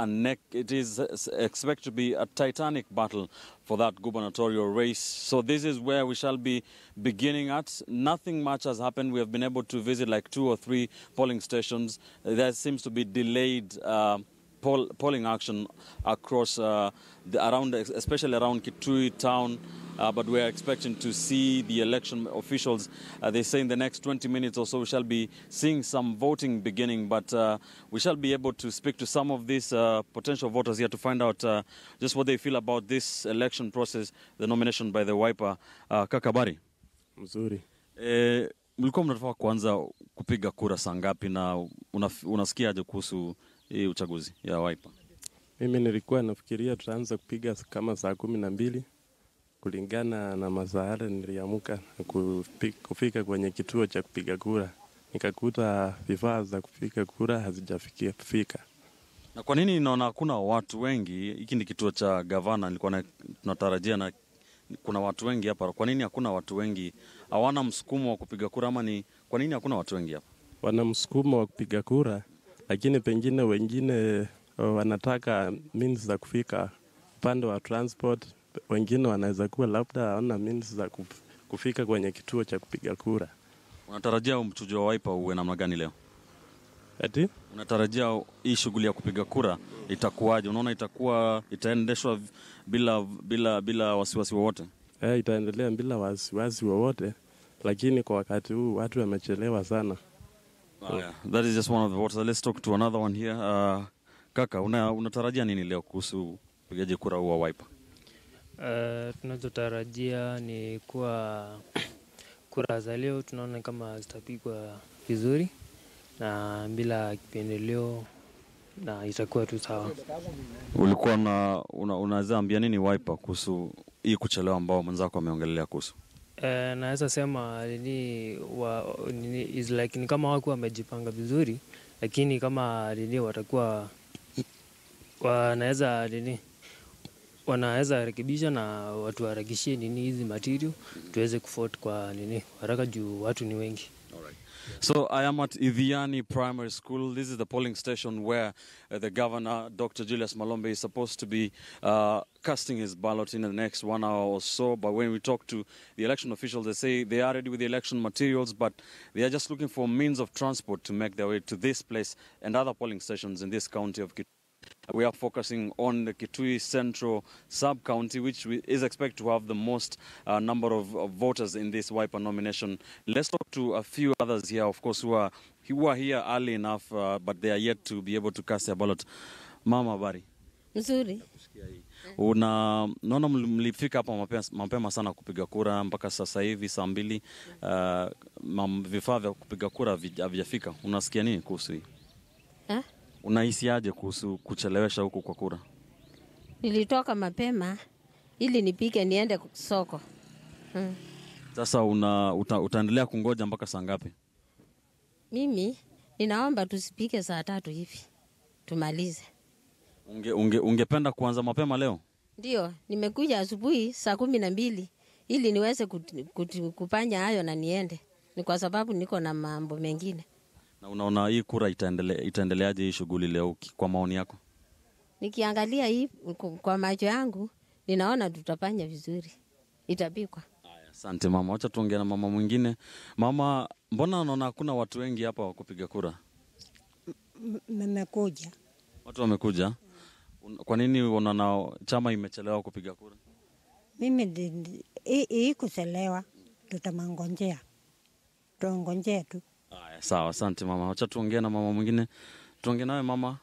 expected to be a titanic battle for that gubernatorial race. So this is where we shall be beginning at. Nothing much has happened. We have been able to visit like 2 or 3 polling stations. There seems to be delayed polling action across especially around Kitui town. But we are expecting to see the election officials. They say in the next 20 minutes or so we shall be seeing some voting beginning. But we shall be able to speak to some of these potential voters here to find out just what they feel about this election process, the nomination by the Wiper. Kakabari. Mzuri. Mlikuwa mnataka kuanza kupiga kura saa ngapi na unasikiaje kuhusu hii uchaguzi ya Wiper? Mimi nilikuwa nafikiria tutaanza kupiga kama saa 12 kulingana na masaa yale. Niliamka kufika kwenye kituo cha kupiga kura, nikakuta vifaa za kupiga kura hazijafika. Na kwa nini naona kuna watu wengi? Hiki ni kituo cha gavana, nilikuwa tunatarajia na kuna watu wengi hapa. Kwa nini hakuna watu wengi? Hawana msukumo wa kupiga kura ama ni kwa nini hakuna watu wengi hapa? Wana msukumo wa kupiga kura, lakini pengine wengine wanataka means za kufika upande wa transport. Wengine wanaweza kuwa labda hawana means za kufika kwenye kituo cha kupiga kura. Unatarajia mchujo wa Wiper uwe namna gani leo? Ati? Unatarajia hii shughuli ya kupiga kura itakuwaje? Unaona itaendeshwa bila wasiwasi wowote? itaendelea bila wasiwasi wowote, lakini kwa wakati huu watu wamechelewa sana. Yeah. That is just one of the voters. Let's talk to another one here. Kaka, unatarajia nini leo kuhusu upigaji kura wa Wiper? Tunachotarajia ni kuwa kura za leo tunaona kama zitapigwa vizuri na bila kipendeleo na itakuwa tu sawa. Ulikuwa unaweza ambia nini Wiper kuhusu hii kuchelewa ambao mwenzako ameongelea kuhusu? Naweza sema is like ni kama wako wamejipanga vizuri, lakini kama watakuwa wanaweza rekebisha na watu harakishie hizi material tuweze kuvote kwa haraka juu watu ni wengi. So I am at Idhiani Primary School. This is the polling station where the governor, Dr. Julius Malombe, is supposed to be casting his ballot in the next 1 hour or so. But when we talk to the election officials, they say they are ready with the election materials, but they are just looking for means of transport to make their way to this place and other polling stations in this county of Kitui. We are focusing on the Kitui Central Sub-County, which is expected to have the most number of voters in this Wiper nomination. Let's talk to a few others here, of course, who are here early enough, but they are yet to be able to cast their ballot. Mama, habari? Nzuri. Naona mlifika hapa mapema sana kupiga kura mpaka sasa hivi saa 2. Vifaa vya kupiga kura havijafika. Unasikia nini kuhusu hii? Unahisiaje kuhusu kuchelewesha huku kwa kura? Nilitoka mapema ili nipike niende soko. Sasa utaendelea kungoja mpaka saa ngapi? Mimi ninaomba tusipike saa 3 hivi. Tumalize. Ungependa kuanza mapema leo? Ndio, nimekuja asubuhi saa 12 ili niweze kupanya hayo na niende. Ni kwa sababu niko na mambo mengine. Na unaona hii kura itaendeleaje hii shughuli leo kwa maoni yako? Nikiangalia hii kwa macho yangu, ninaona tutafanya vizuri. Itapikwa. Asante mama. Acha tuongee na mama mwingine. Mama, mbona unaona hakuna watu wengi hapa wa kupiga kura? Mmekuja. Watu wamekuja? Kwa nini unaona chama imechelewa kupiga kura? Mimi hii kuchelewa tutamangojea. Tuongojee tu. Sawa, asante mama. Acha tuongee na mama mwingine. Tuongee nawe mama,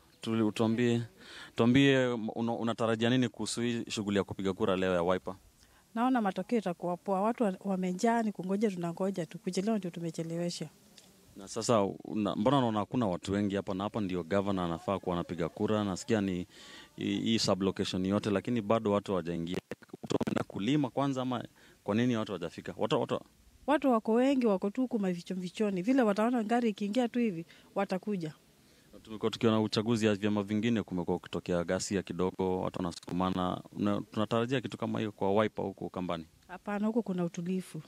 tuambie unatarajia nini kuhusu hii shughuli ya kupiga kura leo ya Wiper? Naona matokeo itakuwa poa. Watu wamejaa, ni kungoja tunangoja tu. Kuchelewa ndio tumechelewesha. Na sasa mbona unaona hakuna watu wengi hapa, na hapa ndio governor anafaa kuwa anapiga kura? Nasikia ni hii sublocation yote, lakini bado watu hawajaingia. Watu wameenda kulima kwanza, ama kwa nini watu hawajafika? Watu wako wengi, wako tu kuma vichoni. Vile wataona gari ikiingia tu hivi, watakuja. Tumekuwa tukiona uchaguzi ya vyama vingine, kumekuwa kutokea ghasia kidogo, watu wanasukumana. Tunatarajia kitu kama hiyo kwa Wiper huko Kambani? Hapana, huko kuna utulivu.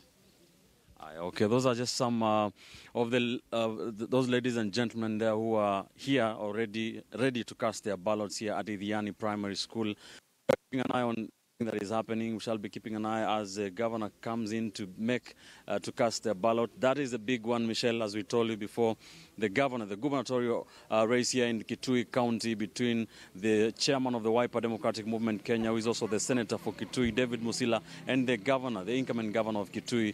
Okay, those are just some of those ladies and gentlemen there who are here already ready to cast their ballots here at Idhiani Primary School. Keeping an eye on that is happening. We shall be keeping an eye as the governor comes in to cast their ballot. That is a big one, Michelle, as we told you before. The gubernatorial race here in Kitui County between the chairman of the Wiper Democratic Movement Kenya, who is also the senator for Kitui, David Musila, and the governor, the incoming governor of Kitui,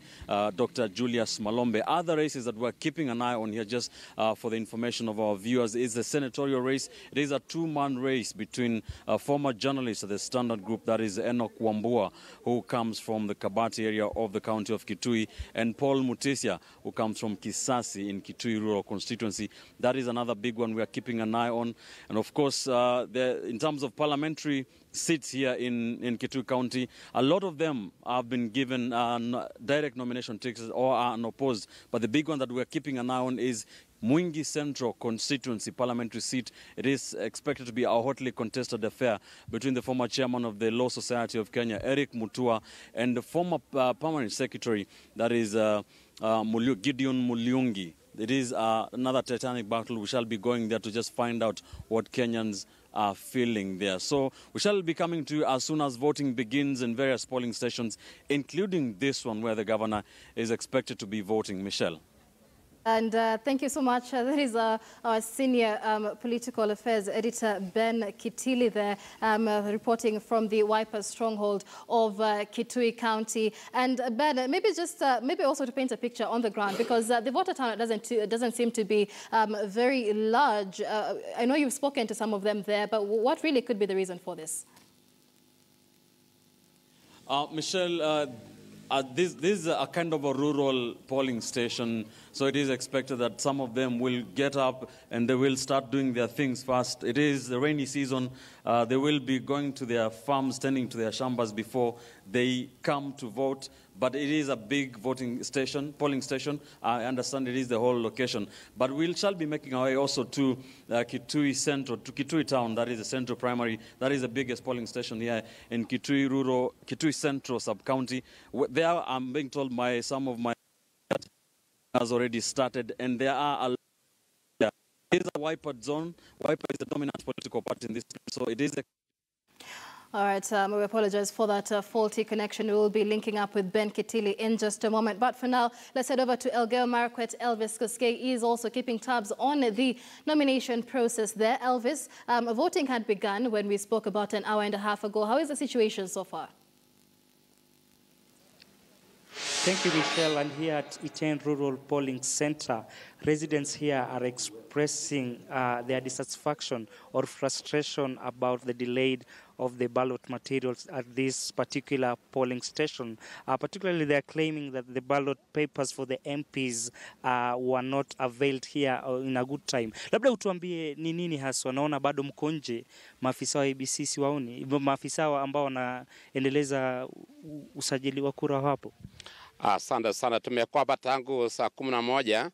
Dr. Julius Malombe. Other races that we're keeping an eye on here, just for the information of our viewers, is the senatorial race. It is a two-man race between former journalist of the Standard Group, that is Enoch Wambua, who comes from the Kabati area of the county of Kitui, and Paul Mutisia, who comes from Kisasi in Kitui Rural Constituency. That is another big one we are keeping an eye on. And of course, in terms of parliamentary seats here in Kitui County, a lot of them have been given direct nomination tickets or are unopposed. But the big one that we are keeping an eye on is Mwingi Central Constituency parliamentary seat. It is expected to be a hotly contested affair between the former chairman of the Law Society of Kenya, Eric Mutua, and the former permanent secretary, that is Gideon Mulyungi. It is another titanic battle. We shall be going there to just find out what Kenyans are feeling there. So we shall be coming to you as soon as voting begins in various polling stations, including this one where the governor is expected to be voting. Michelle. And thank you so much. That is our senior political affairs editor, Ben Kitili, there, reporting from the Wiper stronghold of Kitui County. And Ben, maybe just maybe also to paint a picture on the ground, because the voter turnout doesn't seem to be very large. I know you've spoken to some of them there, but what really could be the reason for this? Michelle, this is a kind of a rural polling station, so it is expected that some of them will get up and they will start doing their things fast. It is the rainy season. They will be going to their farms, tending to their shambas before they come to vote. But it is a big polling station. I understand it is the whole location. But we shall be making our way also to Kitui Central, to Kitui Town. That is the central primary. That is the biggest polling station here in Kitui Central sub-county. There, I'm being told some of my has already started, and there are a there is a Wiper zone. Wiper is the dominant political party in this country, so it is a All right, we apologize for that faulty connection. We will be linking up with Ben Kitili in just a moment. But for now, let's head over to Elgeyo Marakwet. Elvis Koskei is also keeping tabs on the nomination process there. Elvis, voting had begun when we spoke about an hour and a half ago. How is the situation so far? Thank you, Michelle. And here at Iten Rural Polling Center, residents here are expressing their dissatisfaction or frustration about the delay of the ballot materials at this particular polling station. Particularly, they're claiming that the ballot papers for the MPs were not availed here in a good time. Labda utuambie ni nini haswa, naona bado mko nje, maafisa wa ABC siwaoni, maafisa ambao wanaendeleza usajili wa kura hapo. Asante sana, tumekuwa hapa tangu saa 11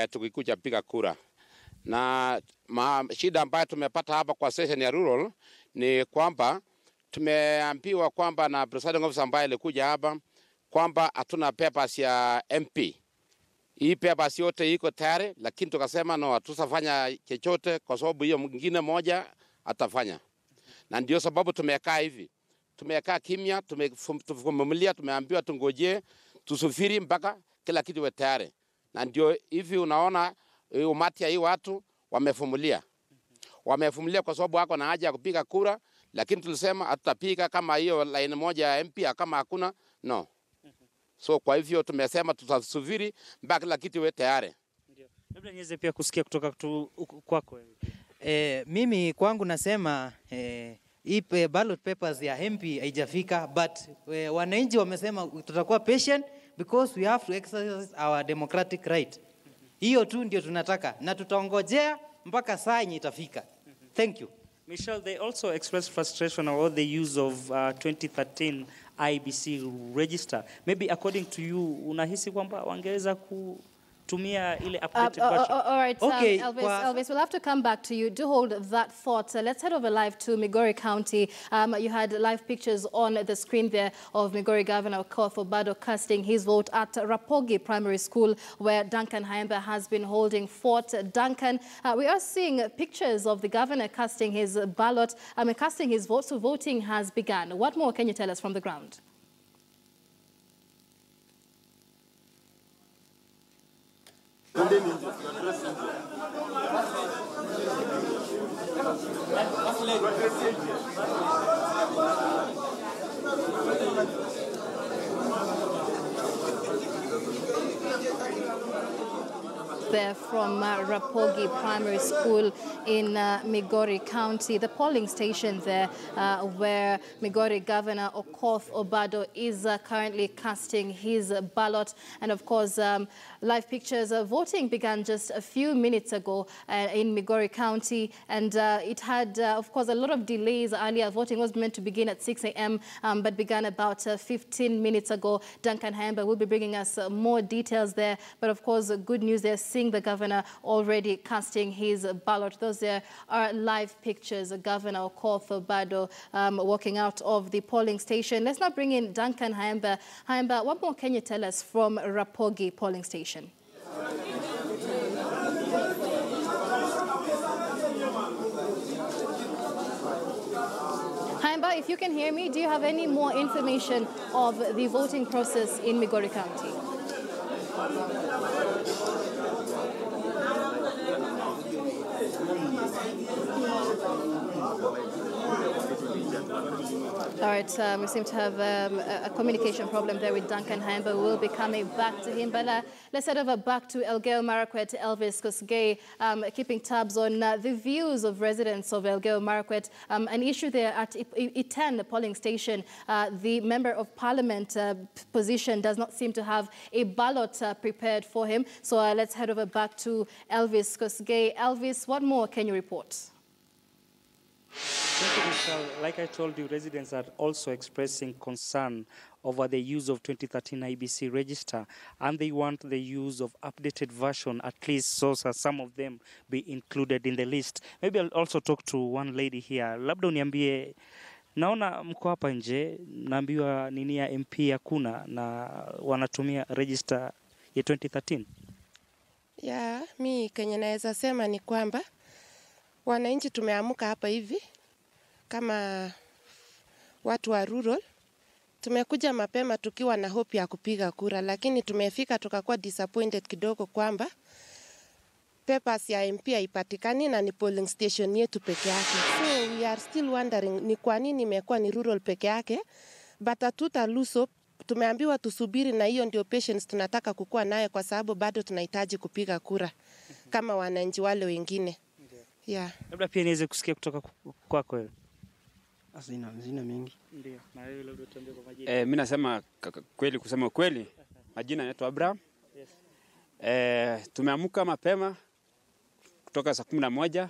tukikuja piga kura. Na shida ambayo tumepata hapa kwa session ya rural ni kwamba tumeambiwa kwamba na presiding officer ambaye alikuja hapa kwamba hatuna papers ya MP. Hii papers yote iko tayari, lakini tukasema no, hatusafanya chochote kwa sababu hiyo mwingine moja atafanya. Na ndio sababu tumekaa hivi. Tumekaa kimya, tumevumilia, tumeambiwa tungoje, tusufiri mpaka kila kitu iwe tayari. Na ndio hivi unaona umati ya hii watu wamevumilia. Wamevumilia kwa sababu wako na haja ya kupiga kura, lakini tulisema hatutapiga kama hiyo line moja ya MP kama hakuna, no. So kwa hivyo tumesema tutasubiri mpaka kila kitu iwe tayari. Ndio. Labda niweze pia kusikia kutoka kwako. Mimi kwangu nasema hii ballot papers ya MP haijafika, but wananchi wamesema tutakuwa patient because we have to exercise our democratic right. Hiyo tu ndio tunataka na tutaongojea mpaka saa yenye itafika. Thank you. Michelle, they also expressed frustration about the use of 2013 IBC register. Maybe according to you, unahisi kwamba wangeweza kutumia ile updated version? All right, okay, Elvis, we'll have to come back to you. Do hold that thought. Let's head over live to Migori County. You had live pictures on the screen there of Migori Governor Okoth Obado casting his vote at Rapogi Primary School, where Duncan Haemba has been holding fort. Duncan, we are seeing pictures of the governor casting his ballot, casting his vote, so voting has begun. What more can you tell us from the ground? There from Rapogi Primary School in Migori County, the polling station there where Migori Governor Okoth Obado is currently casting his ballot. And of course, live pictures of voting began just a few minutes ago in Migori County, and it had, of course, a lot of delays earlier. Voting was meant to begin at 6 a.m., but began about 15 minutes ago. Duncan Haemba will be bringing us more details there, but of course, good news there, seeing the governor already casting his ballot. Those there are live pictures of Governor Okoth Obado walking out of the polling station. Let's now bring in Duncan Haemba. Haemba, what more can you tell us from Rapogi polling station? Haemba, if you can hear me, do you have any more information of the voting process in Migori County? All right, we seem to have a communication problem there with Duncan Hine, but we'll be coming back to him. But let's head over back to Elgeyo Marakwet, Elvis Kosgei, keeping tabs on the views of residents of Elgeyo Marakwet. An issue there at Iten, the polling station, the Member of Parliament position does not seem to have a ballot prepared for him. So let's head over back to Elvis Kosgei. Elvis, what more can you report? Thank you, Michelle. Like I told you, residents are also expressing concern over the use of 2013 IBC register, and they want the use of updated version, at least so some of them be included in the list. Maybe I'll also talk to one lady here. Labda uniambie, naona mko hapa nje, naambiwa nini ya MP hakuna na wanatumia register ya 2013. Ya, mi kenye naweza sema ni kwamba wananchi tumeamka hapa hivi kama watu wa rural. Tumekuja mapema tukiwa na hope ya kupiga kura, lakini tumefika tukakuwa disappointed kidogo kwamba papers ya MP haipatikani na ni polling station yetu peke yake. So we are still wondering ni kwa nini imekuwa ni rural peke yake, but hatuta lose hope. Tumeambiwa tusubiri, na hiyo ndio patience tunataka kukua nayo, kwa sababu bado tunahitaji kupiga kura kama wananchi wale wengine. Yeah. Labda pia niweze kusikia kutoka kwako wewe. Zina mingi. Ndio. Na wewe labda tuambie kwa majina. Mimi nasema kweli, kusema kweli, majina yanaitwa Abraham. Yes. Tumeamka mapema kutoka saa 11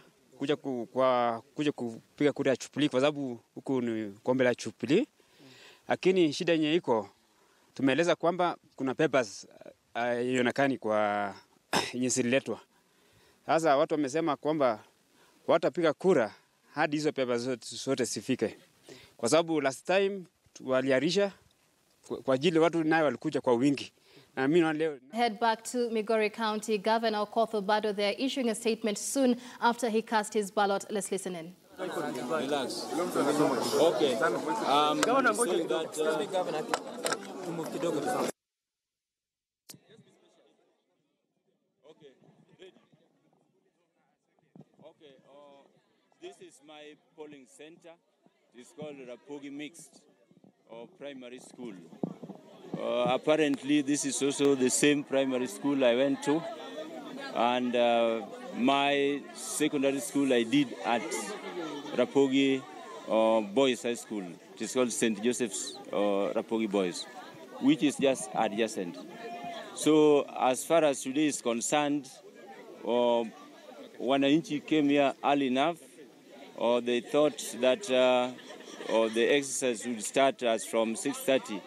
kuja kupiga kura ya Jubilee, kwa sababu huku ni kombe la Jubilee. Lakini shida yenye iko, tumeeleza kwamba kuna papers ionekani kwa yenye zililetwa. Sasa watu wamesema kwamba watapiga kura hadi hizo papers zote sifike. Kwa sababu last time waliarisha kwa ajili watu nayo walikuja kwa wingi. Na mimi leo Head back to Migori County. Governor Okoth Obado, they are issuing a statement soon after he cast his ballot. Let's listen in. Relax. Okay. Governor, saying that this is my polling center. It's called Rapogi Mixed or Primary School. Apparently, this is also the same primary school I went to, and my secondary school I did at Rapogi Boys High School. It is called St. Joseph's Rapogi Boys, which is just adjacent. So as far as today is concerned, wananchi came here early enough, or they thought that the exercise would start as from 6:30.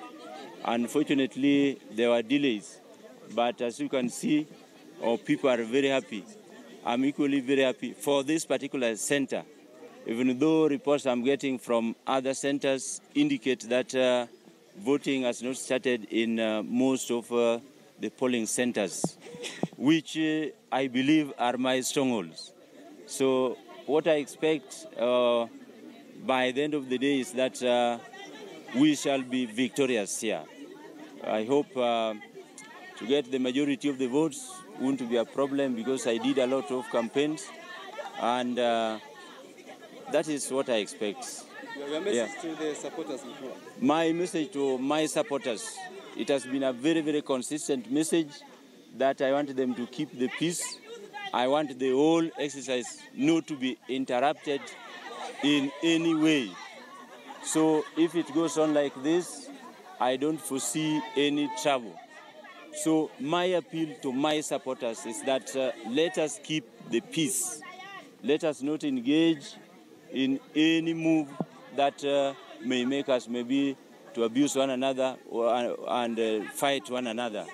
Unfortunately, there were delays, but as you can see, people are very happy. I'm equally very happy for this particular center, even though reports I'm getting from other centers indicate that voting has not started in most of the polling centers, which I believe are my strongholds. So what I expect by the end of the day is that we shall be victorious here. I hope to get the majority of the votes won't be a problem, because I did a lot of campaigns, and that is what I expect. Your message to the supporters? My message to my supporters, it has been a very, very consistent message that I want them to keep the peace. I want the whole exercise not to be interrupted in any way. So if it goes on like this, I don't foresee any trouble. So my appeal to my supporters is that let us keep the peace. Let us not engage in any move that may make us maybe to abuse one another and fight one another.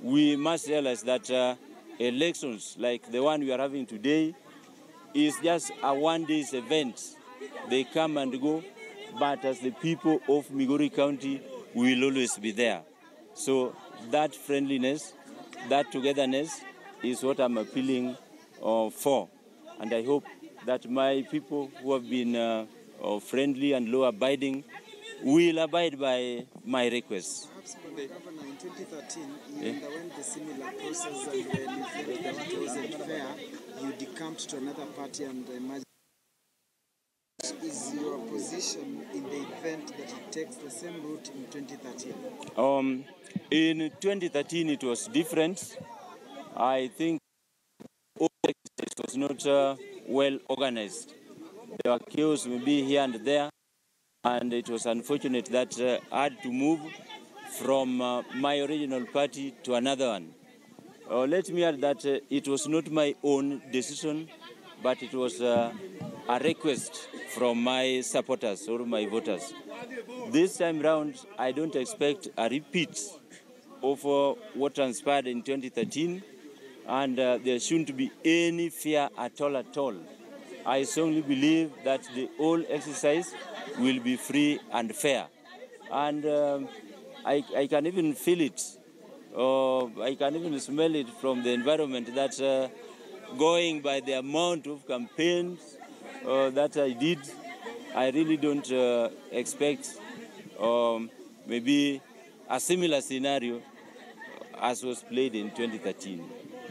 We must realize that elections like the one we are having today is just a one-day event. They come and go, but as the people of Migori County, we will always be there. So that friendliness, that togetherness is what I'm appealing for. And I hope that my people who have been friendly and law-abiding will abide by my request. Perhaps for the governor in 2013, you underwent the similar process, and when you felt that it wasn't fair, you decamped to another party and emerged. What is your position in the event that it takes the same route in 2013? In 2013, it was different. I think it was not well organized. There were chaos maybe here and there, and it was unfortunate that I had to move from my original party to another one. Let me add that it was not my own decision, but it was a request from my supporters or my voters. This time round, I don't expect a repeat of what transpired in 2013, and there shouldn't be any fear at all. I strongly believe that the whole exercise will be free and fair. And I can even feel it, I can even smell it from the environment that going by the amount of campaigns that I did, I really don't expect maybe a similar scenario as was played in 2013.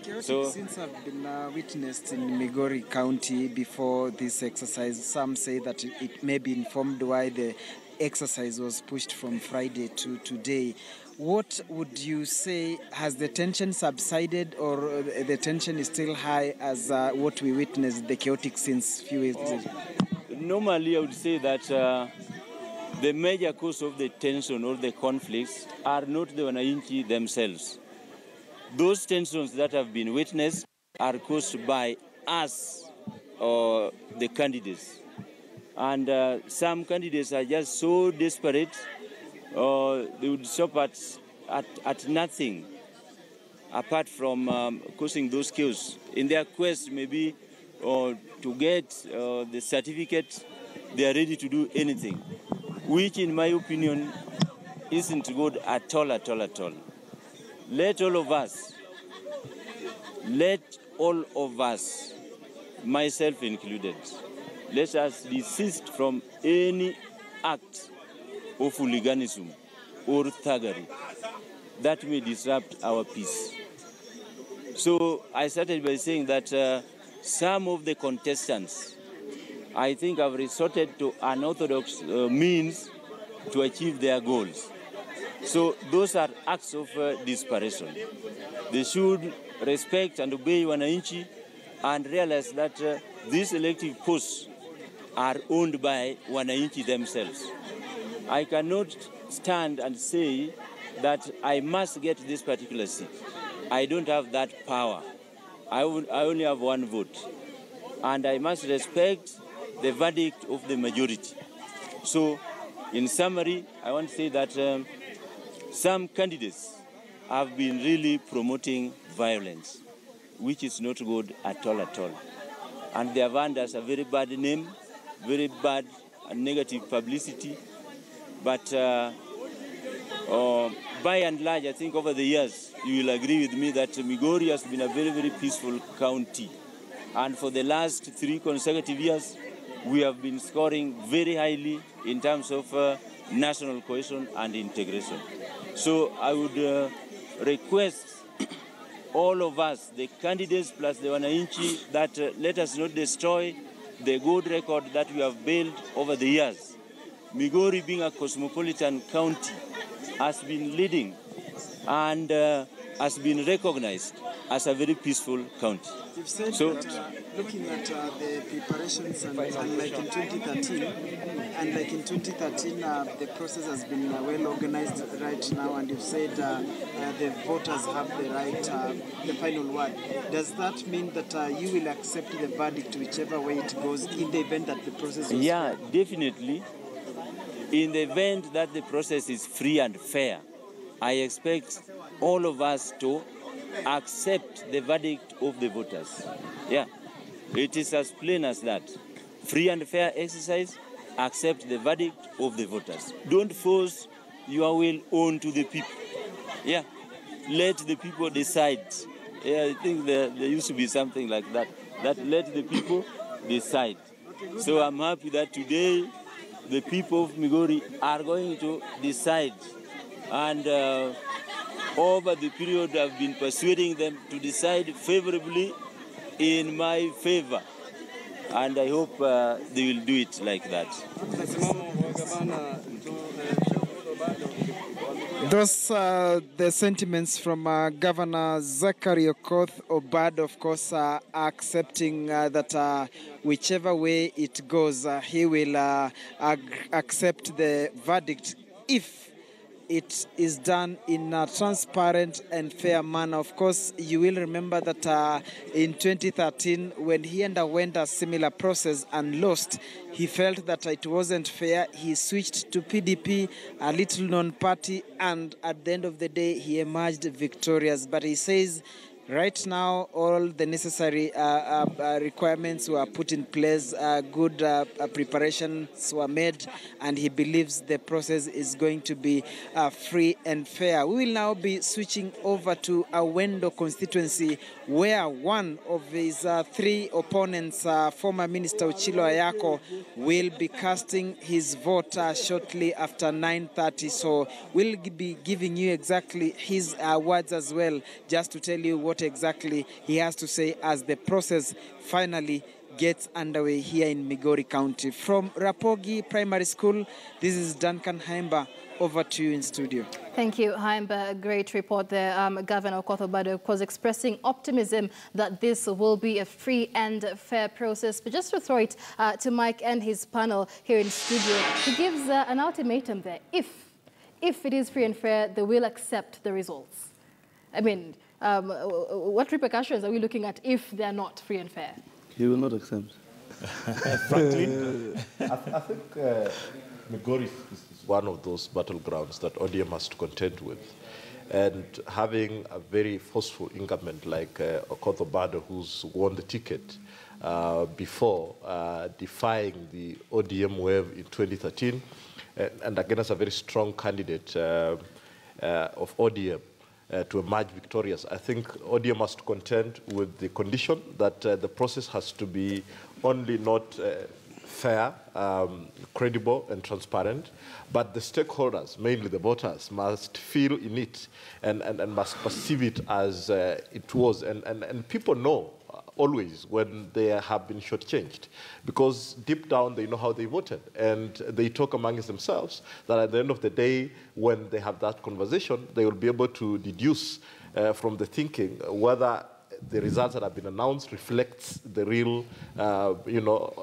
Chaotic scenes have been witnessed in Migori County before this exercise. Some say that it may be informed why the exercise was pushed from Friday to today. What would you say, has the tension subsided, or the tension is still high as what we witnessed, the chaotic scenes few weeks ago? Normally, I would say that the major cause of the tension or the conflicts are not the wananchi themselves. Those tensions that have been witnessed are caused by us, or the candidates. And some candidates are just so desperate, they would stop at nothing apart from causing those chaos. In their quest maybe to get the certificate, they are ready to do anything, which in my opinion isn't good at all. Let all of us, myself included, let us desist from any act of hooliganism or thuggery that may disrupt our peace. So I started by saying that some of the contestants, I think, have resorted to unorthodox means to achieve their goals. So those are acts of desperation. They should respect and obey wananchi and realize that these elective posts are owned by wananchi themselves. I cannot stand and say that I must get this particular seat. I don't have that power. I only have one vote. And I must respect the verdict of the majority. So, in summary, I want to say that some candidates have been really promoting violence, which is not good at all. And they have earned us a very bad name, very bad and negative publicity. But by and large, I think over the years, you will agree with me that Migori has been a very, very peaceful county. And for the last 3 consecutive years, we have been scoring very highly in terms of national cohesion and integration. So I would request all of us, the candidates plus the wananchi, that let us not destroy the good record that we have built over the years. Migori, being a cosmopolitan county, has been leading and has been recognized as a very peaceful county. You've said that looking at the preparations and like in 2013, the process has been well organized right now, and you've said the voters have the right, the final word. Does that mean that you will accept the verdict whichever way it goes in the event that the process is fair? Definitely. In the event that the process is free and fair, I expect all of us to accept the verdict of the voters. Yeah, it is as plain as that. Free and fair exercise, accept the verdict of the voters. Don't force your will onto the people. Yeah, let the people decide. Yeah, I think there used to be something like that, that let the people decide. So I'm happy that today the people of Migori are going to decide And over the period, I've been persuading them to decide favorably in my favor. And I hope they will do it like that. Those are the sentiments from Governor Zachary Okoth Obado, of course, accepting that whichever way it goes, he will accept the verdict if it is done in a transparent and fair manner. Of course, you will remember that in 2013, when he underwent a similar process and lost, he felt that it wasn't fair. He switched to PDP, a little-known party, and at the end of the day, he emerged victorious. But he says right now, all the necessary requirements were put in place, good preparations were made, and he believes the process is going to be free and fair. We will now be switching over to Awendo constituency, where one of his three opponents, former Minister Ochilo Ayako, will be casting his vote shortly after 9:30. So we'll be giving you exactly his words as well, just to tell you what exactly he has to say as the process finally gets underway here in Migori County. From Rapogi Primary School, this is Duncan Haimba. Over to you in studio. Thank you, Haimba. A great report there. Governor Okoth Obado, of course, expressing optimism that this will be a free and fair process. But just to throw it to Mike and his panel here in studio, he gives an ultimatum there. If it is free and fair, they will accept the results. I mean, what repercussions are we looking at if they are not free and fair? He will not accept. Frankly, I think Migori is one of those battlegrounds that ODM has to contend with. And having a very forceful incumbent like Okoth Obado, who's won the ticket before, defying the ODM wave in 2013, and against a very strong candidate of ODM to emerge victorious. I think ODM must contend with the condition that the process has to be only not fair, credible, and transparent, but the stakeholders, mainly the voters, must feel in it and must perceive it as it was. And people know always when they have been shortchanged, because deep down they know how they voted, and they talk amongst themselves that at the end of the day, when they have that conversation, they will be able to deduce from the thinking whether the results that have been announced reflects the real,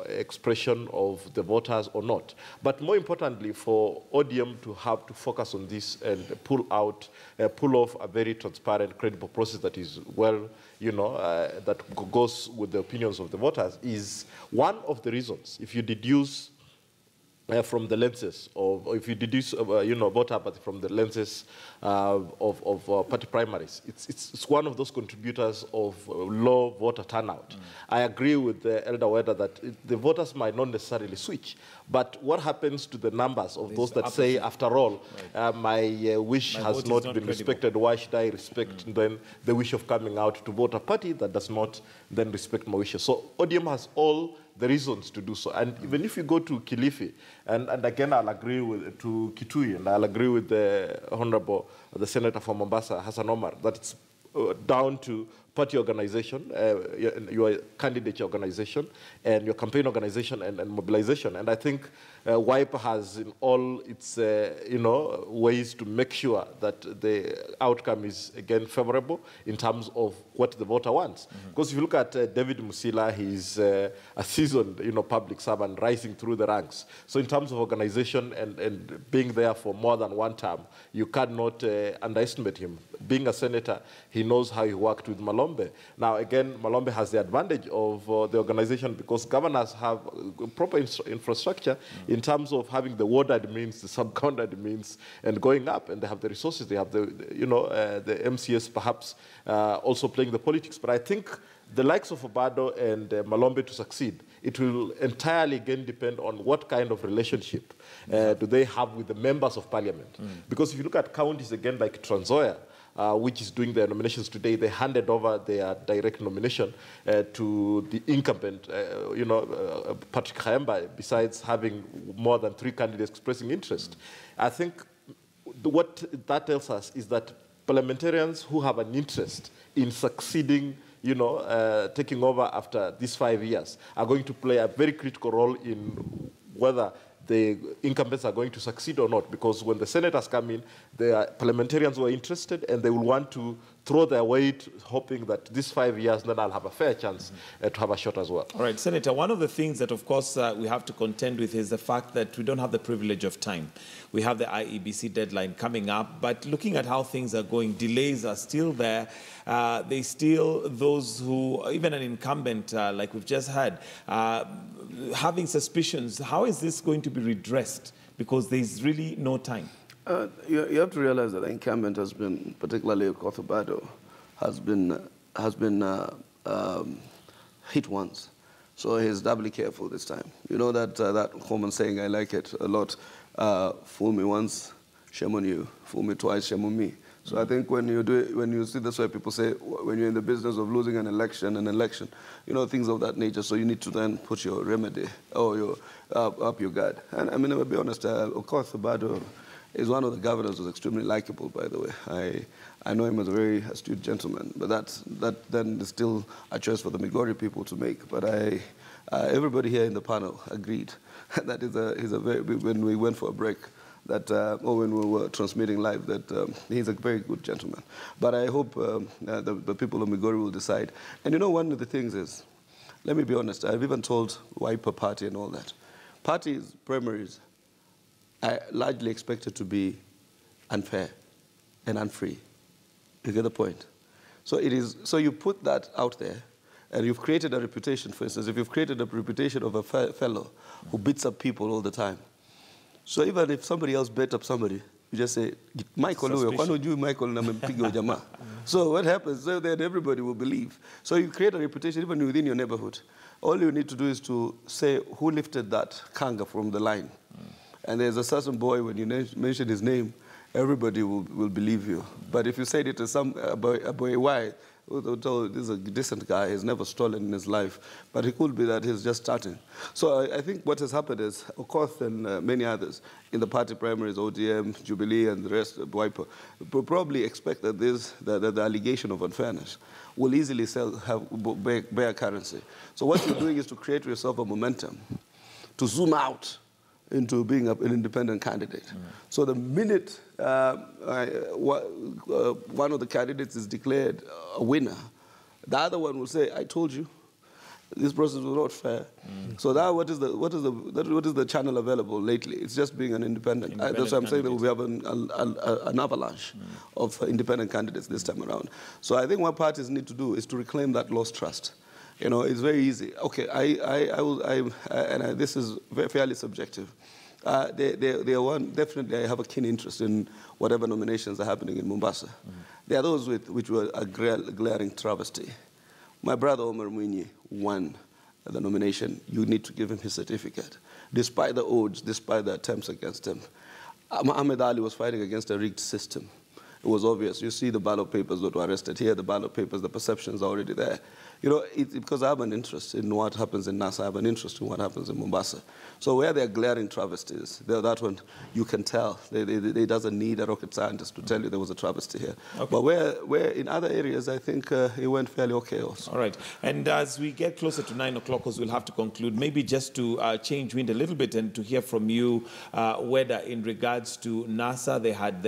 expression of the voters or not. But more importantly, for ODM to have to focus on this and pull off a very transparent, credible process that is well, that goes with the opinions of the voters, is one of the reasons. If you deduce from the lenses of, or if you deduce, voter apathy from the lenses of party primaries, it's one of those contributors of low voter turnout. I agree with Elder Weda that the voters might not necessarily switch, but what happens to the numbers of those that say, after all, my wish has not been respected, why should I respect then the wish of coming out to vote a party that does not then respect my wishes? So ODM has all the reasons to do so. And even if you go to Kilifi, and again I'll agree with to Kitui, and I'll agree with the Honorable, the Senator from Mombasa, Hassan Omar, that it's down to party organization, your candidate organization, and your campaign organization and mobilization. And I think WIPE has in all its ways to make sure that the outcome is again favorable in terms of what the voter wants. Because if you look at David Musila, he's a seasoned public servant rising through the ranks. So in terms of organization and being there for more than one term, you cannot underestimate him. Being a senator, he knows how he worked with Malombe. Now again, Malombe has the advantage of the organization because governors have proper infrastructure in terms of having the ward admins, the sub-county admins, and going up, and they have the resources. They have the the MCS perhaps also playing the politics. But I think the likes of Obado and Malombe to succeed, it will entirely again depend on what kind of relationship do they have with the members of parliament. Because if you look at counties again like Trans Nzoia, which is doing their nominations today, they handed over their direct nomination to the incumbent, Patrick Khaemba, besides having more than 3 candidates expressing interest. I think what that tells us is that parliamentarians who have an interest in succeeding, taking over after these 5 years are going to play a very critical role in whether the incumbents are going to succeed or not, because when the senators come in, there are parliamentarians who are interested and they will want to throw their weight, hoping that these 5 years, then I'll have a fair chance to have a shot as well. All right, Senator, one of the things that, of course, we have to contend with is the fact that we don't have the privilege of time. We have the IEBC deadline coming up, but looking at how things are going, delays are still there. They still, those who, even an incumbent like we've just had, having suspicions. How is this going to be redressed? Because there's really no time. You have to realize that the incumbent has been, particularly Kothobado, has been hit once. So he's doubly careful this time. You know that common saying, I like it a lot, fool me once, shame on you. Fool me twice, shame on me. So I think when you see this way, people say, when you're in the business of losing an election, things of that nature, so you need to then put your remedy or up your guard. And I mean, I'll be honest, of course, Obado is one of the governors who's extremely likable, by the way. I know him as a very astute gentleman, but that then is still a choice for the Migori people to make. But everybody here in the panel agreed that he's a very, when we went for a break, or when we were transmitting live, that he's a very good gentleman. But I hope the people of Migori will decide. And one of the things is, let me be honest, I've even told Wiper Party and all that. Parties, primaries, are largely expected to be unfair and unfree. You get the point? So you put that out there, and you've created a reputation. For instance, if you've created a reputation of a fellow who beats up people all the time, so even if somebody else beat up somebody, you just say, Michael, why don't you, Michael, and So what happens? So then everybody will believe. So you create a reputation even within your neighborhood. All you need to do is to say who lifted that kanga from the line. And there's a certain boy, when you mention his name, everybody will believe you. But if you said it to a boy, why? This is a decent guy, he's never stolen in his life. But it could be that he's just starting. So I think what has happened is, of course, and many others, in the party primaries, ODM, Jubilee, and the rest of Wiper, probably expect that the allegation of unfairness will easily bear currency. So what you're doing is to create yourself a momentum, to zoom out into being an independent candidate. So the minute one of the candidates is declared a winner, the other one will say, I told you, this process was not fair. So what is the channel available lately? It's just being an independent. That's why I'm saying that we have an avalanche of independent candidates this time around. So I think what parties need to do is to reclaim that lost trust. It's very easy. Okay, this is fairly subjective. Definitely, I have a keen interest in whatever nominations are happening in Mombasa. There are those which were a glaring travesty. My brother Omar Mwinyi won the nomination. You need to give him his certificate. Despite the odds, despite the attempts against him. Ahmed Ali was fighting against a rigged system. It was obvious. You see the ballot papers that were arrested here, the ballot papers, the perceptions are already there. Because I have an interest in what happens in NASA, I have an interest in what happens in Mombasa. So where there are glaring travesties, that one you can tell. It doesn't need a rocket scientist to tell you there was a travesty here. Okay. But where in other areas, I think it went fairly okay also. All right. And as we get closer to 9 o'clock, because we'll have to conclude, maybe just to change wind a little bit and to hear from you, whether in regards to NASA, they had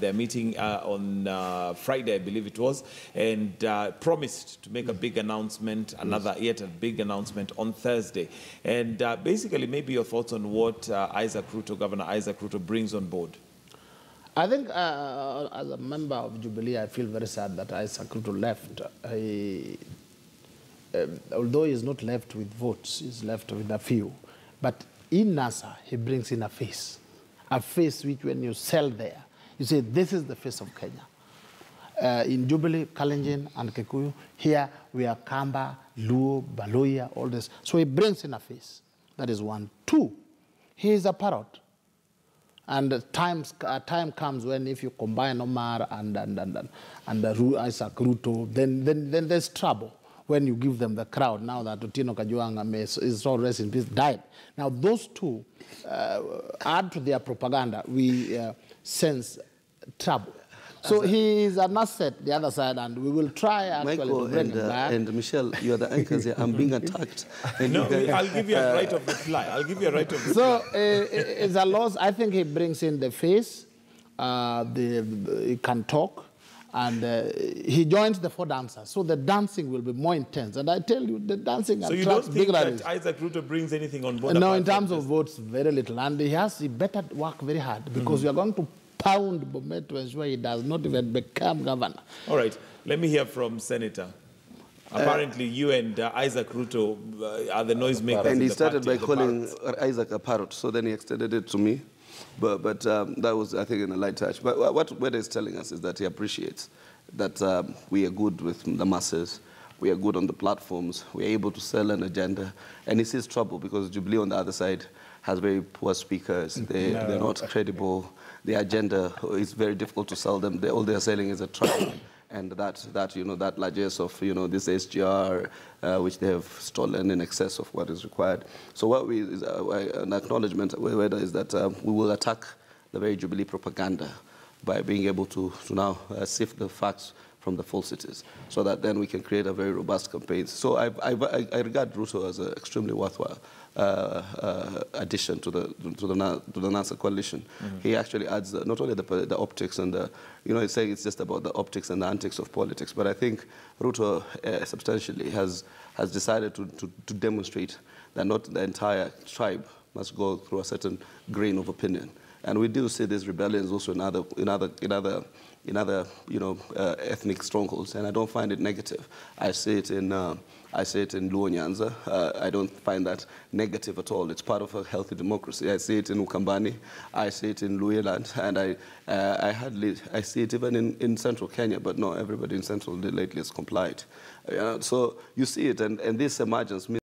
their meeting on Friday, I believe it was, and promised to make a big announcement, yet a big announcement on Thursday. And basically, maybe your thoughts on what Governor Isaac Ruto brings on board. I think as a member of Jubilee, I feel very sad that Isaac Ruto left. Although he's not left with votes, he's left with a few. But in NASA, he brings in a face which when you sell there, you say, this is the face of Kenya. In Jubilee, Kalenjin, and Kikuyu, here we are Kamba, Luo, Baloya, all this. So he brings in a face. That is one. Two, he is a parrot. And time comes when if you combine Omar and Isaac Ruto, then there's trouble when you give them the crowd. Now that Otieno Kajwang is all rest in peace, died. Now those two add to their propaganda. sense trouble. So he is an asset the other side, and we will try actually Michael to bring him back. and Michelle, you are the anchors here. I'm being attacked. No, I'll give you a right of reply. I'll give you a right of reply. So it's a loss. I think he brings in the face. He can talk. And he joins the 4 dancers. So the dancing will be more intense. And I tell you, the dancing so attracts you don't think big that rallies. Isaac Ruto brings anything on board? No, in terms of votes, very little. And he better work very hard because we are going to pound Bomet to ensure he does not even become governor. All right. Let me hear from Senator. Apparently, you and Isaac Ruto are the noisemakers. And he started by the calling Isaac a parrot, so then he extended it to me. But that was, I think, in a light touch. But what Weda is telling us is that he appreciates that we are good with the masses, we are good on the platforms, we are able to sell an agenda, and he sees trouble because Jubilee on the other side has very poor speakers. They're not credible. The agenda is very difficult to sell them. All they're selling is a tribe. And that largesse of this SGR, which they have stolen in excess of what is required. So what an acknowledgement is that we will attack the very Jubilee propaganda by being able to now sift the facts from the falsities, so that then we can create a very robust campaign. So I regard Ruto as an extremely worthwhile addition to the NASA coalition. Mm-hmm. He actually adds not only the optics and the, he's saying it's just about the optics and the antics of politics, but I think Ruto substantially has decided to demonstrate that not the entire tribe must go through a certain grain of opinion. And we do see these rebellions also in other ethnic strongholds, and I don't find it negative. I see it in Luo Nyanza. I don't find that negative at all. It's part of a healthy democracy. I see it in Ukambani. I see it in Luhyaland, and I see it even in central Kenya, but not everybody in central lately has complied. So you see it, and this emergence